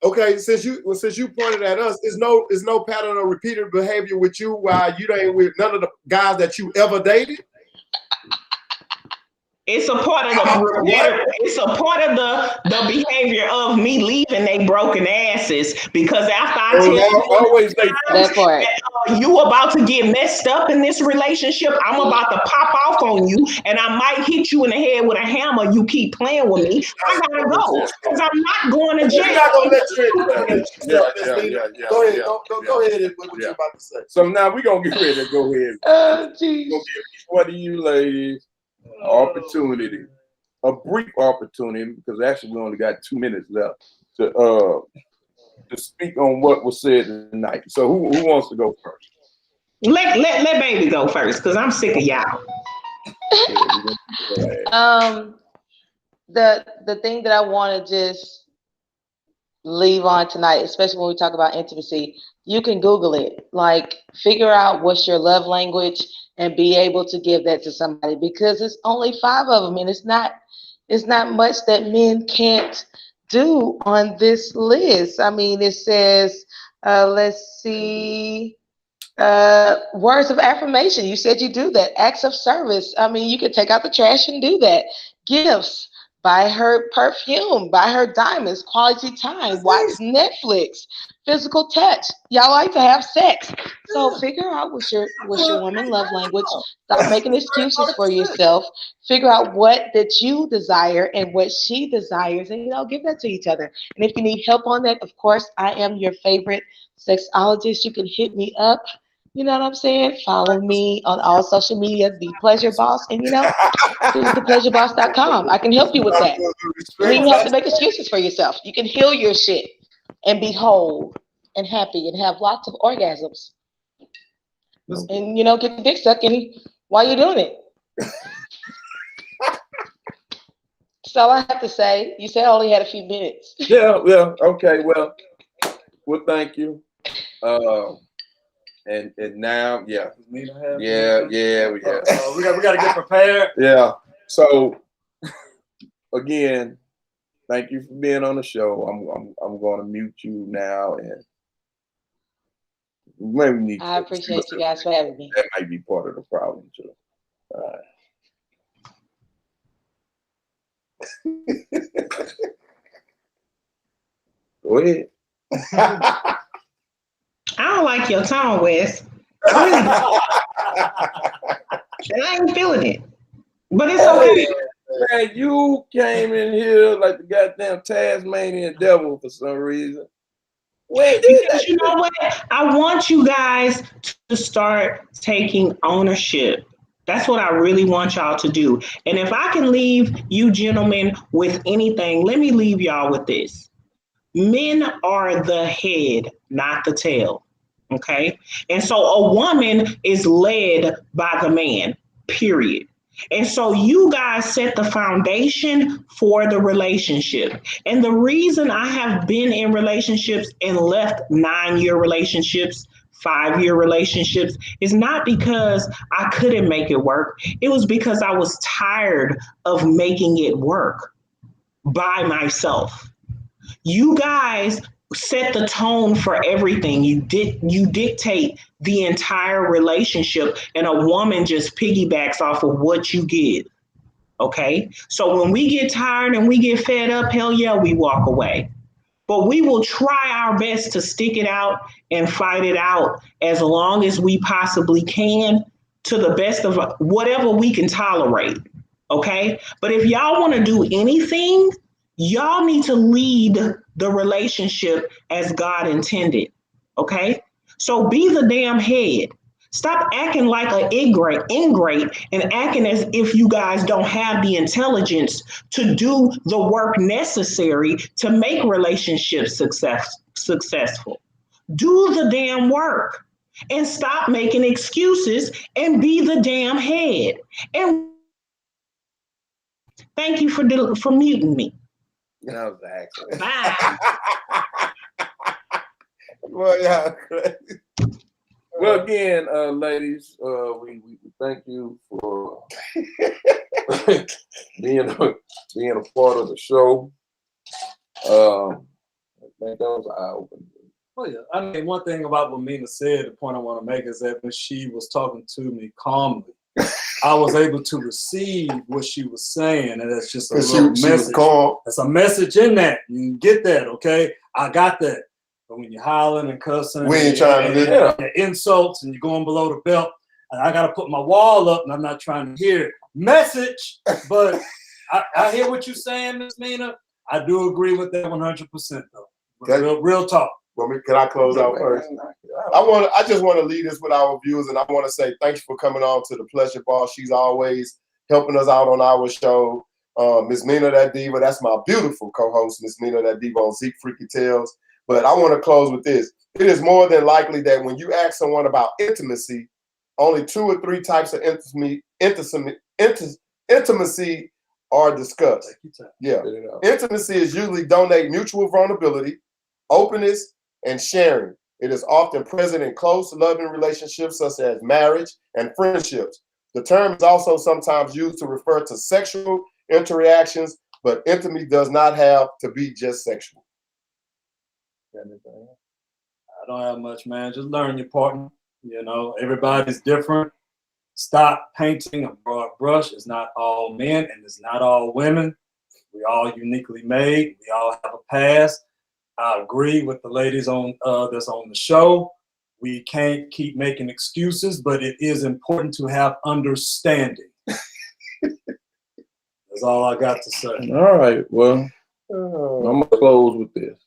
Okay, since you pointed at us, is no pattern of repeated behavior with you while you ain't with none of the guys that you ever dated? It's a part of the behavior of me leaving they broken asses, because after I tell you you about to get messed up in this relationship, I'm about to pop off on you and I might hit you in the head with a hammer. You keep playing with me. I gotta go because I'm not going to jail. You're not gonna let you in. Go ahead and what you're about to say. So now we're gonna get ready to go ahead. We'll give each one of you ladies opportunity, a brief opportunity, because actually we only got 2 minutes left to speak on what was said tonight. So who wants to go first? Let baby go first, because I'm sick of y'all. The thing that I want to just leave on tonight, especially when we talk about intimacy, you can Google it. Like, figure out what's your love language and be able to give that to somebody, because it's only 5 of them, and it's not much that men can't do on this list. I mean, it says Let's see. Words of affirmation. You said you do that. Acts of service. I mean, you could take out the trash and do that. Gifts. Buy her perfume. Buy her diamonds. Quality time. Watch Netflix. Physical touch. Y'all like to have sex. So figure out what's your woman love language. Stop making excuses for yourself. Figure out what that you desire and what she desires, and give that to each other. And if you need help on that, of course, I am your favorite sexologist. You can hit me up. You know what I'm saying? Follow me on all social media, The Pleasure Boss, and visit thepleasureboss.com. I can help you with that. You don't even have to make excuses for yourself. You can heal your shit and be whole and happy and have lots of orgasms. And get the dick sucking while you're doing it. That's all I have to say. You said I only had a few minutes. Yeah. Okay. Well, thank you. And now, yeah. We got to get prepared. Yeah. So again, thank you for being on the show. I'm going to mute you now, and maybe I appreciate you guys for having me. That might be part of the problem too. All right. Go ahead. I don't like your tone, Wes. And I ain't feeling it. But it's okay. Man, you came in here like the goddamn Tasmanian devil for some reason. Because you know what? I want you guys to start taking ownership. That's what I really want y'all to do. And if I can leave you gentlemen with anything, let me leave y'all with this. Men are the head, not the tail. Okay? And so a woman is led by the man, period. And so you guys set the foundation for the relationship. And the reason I have been in relationships and left 9-year relationships, 5-year relationships, is not because I couldn't make it work. It was because I was tired of making it work by myself. You guys set the tone for everything. You dictate the entire relationship, and a woman just piggybacks off of what you give. Okay? So when we get tired and we get fed up, hell yeah, we walk away. But we will try our best to stick it out and fight it out as long as we possibly can, to the best of whatever we can tolerate. Okay? But if y'all want to do anything, y'all need to lead the relationship as God intended. Okay? So be the damn head. Stop acting like an ingrate and acting as if you guys don't have the intelligence to do the work necessary to make relationships successful. Do the damn work and stop making excuses and be the damn head. And thank you for muting me. That was an accident. Bye. Well, yeah, crazy. Well, again, ladies, we thank you for being a part of the show. I think that was eye-opening. Oh yeah, I mean, one thing about what Meena said, the point I want to make is that when she was talking to me calmly, I was able to receive what she was saying, and that's just a little message. There's a message in that. You can get that, okay? I got that. But when you're hollering and cussing, we ain't trying to live insults, and you're going below the belt, and I got to put my wall up, and I'm not trying to hear it. Message, but I hear what you're saying, Ms. Meena. I do agree with that 100%, though. Real talk. Can I close out first? I just want to leave this with our viewers, and I want to say thank you for coming on to the Pleasure Boss. She's always helping us out on our show. Ms Meena Da Diva, that's my beautiful co-host, Ms Meena Da Diva on Zeke Freaky Tales. But I want to close with this. It is more than likely that when you ask someone about intimacy, only 2 or 3 types of intimacy are discussed. Yeah. Intimacy is usually donate mutual vulnerability, openness, and sharing. It is often present in close, loving relationships such as marriage and friendships. The term is also sometimes used to refer to sexual interactions, but intimacy does not have to be just sexual. I don't have much, man. Just learn your partner. You know, everybody's different. Stop painting a broad brush. It's not all men and it's not all women. We all uniquely made. We all have a past. I agree with the ladies on that's on the show. We can't keep making excuses, but it is important to have understanding. That's all I got to say. All right. Well, I'm gonna close with this.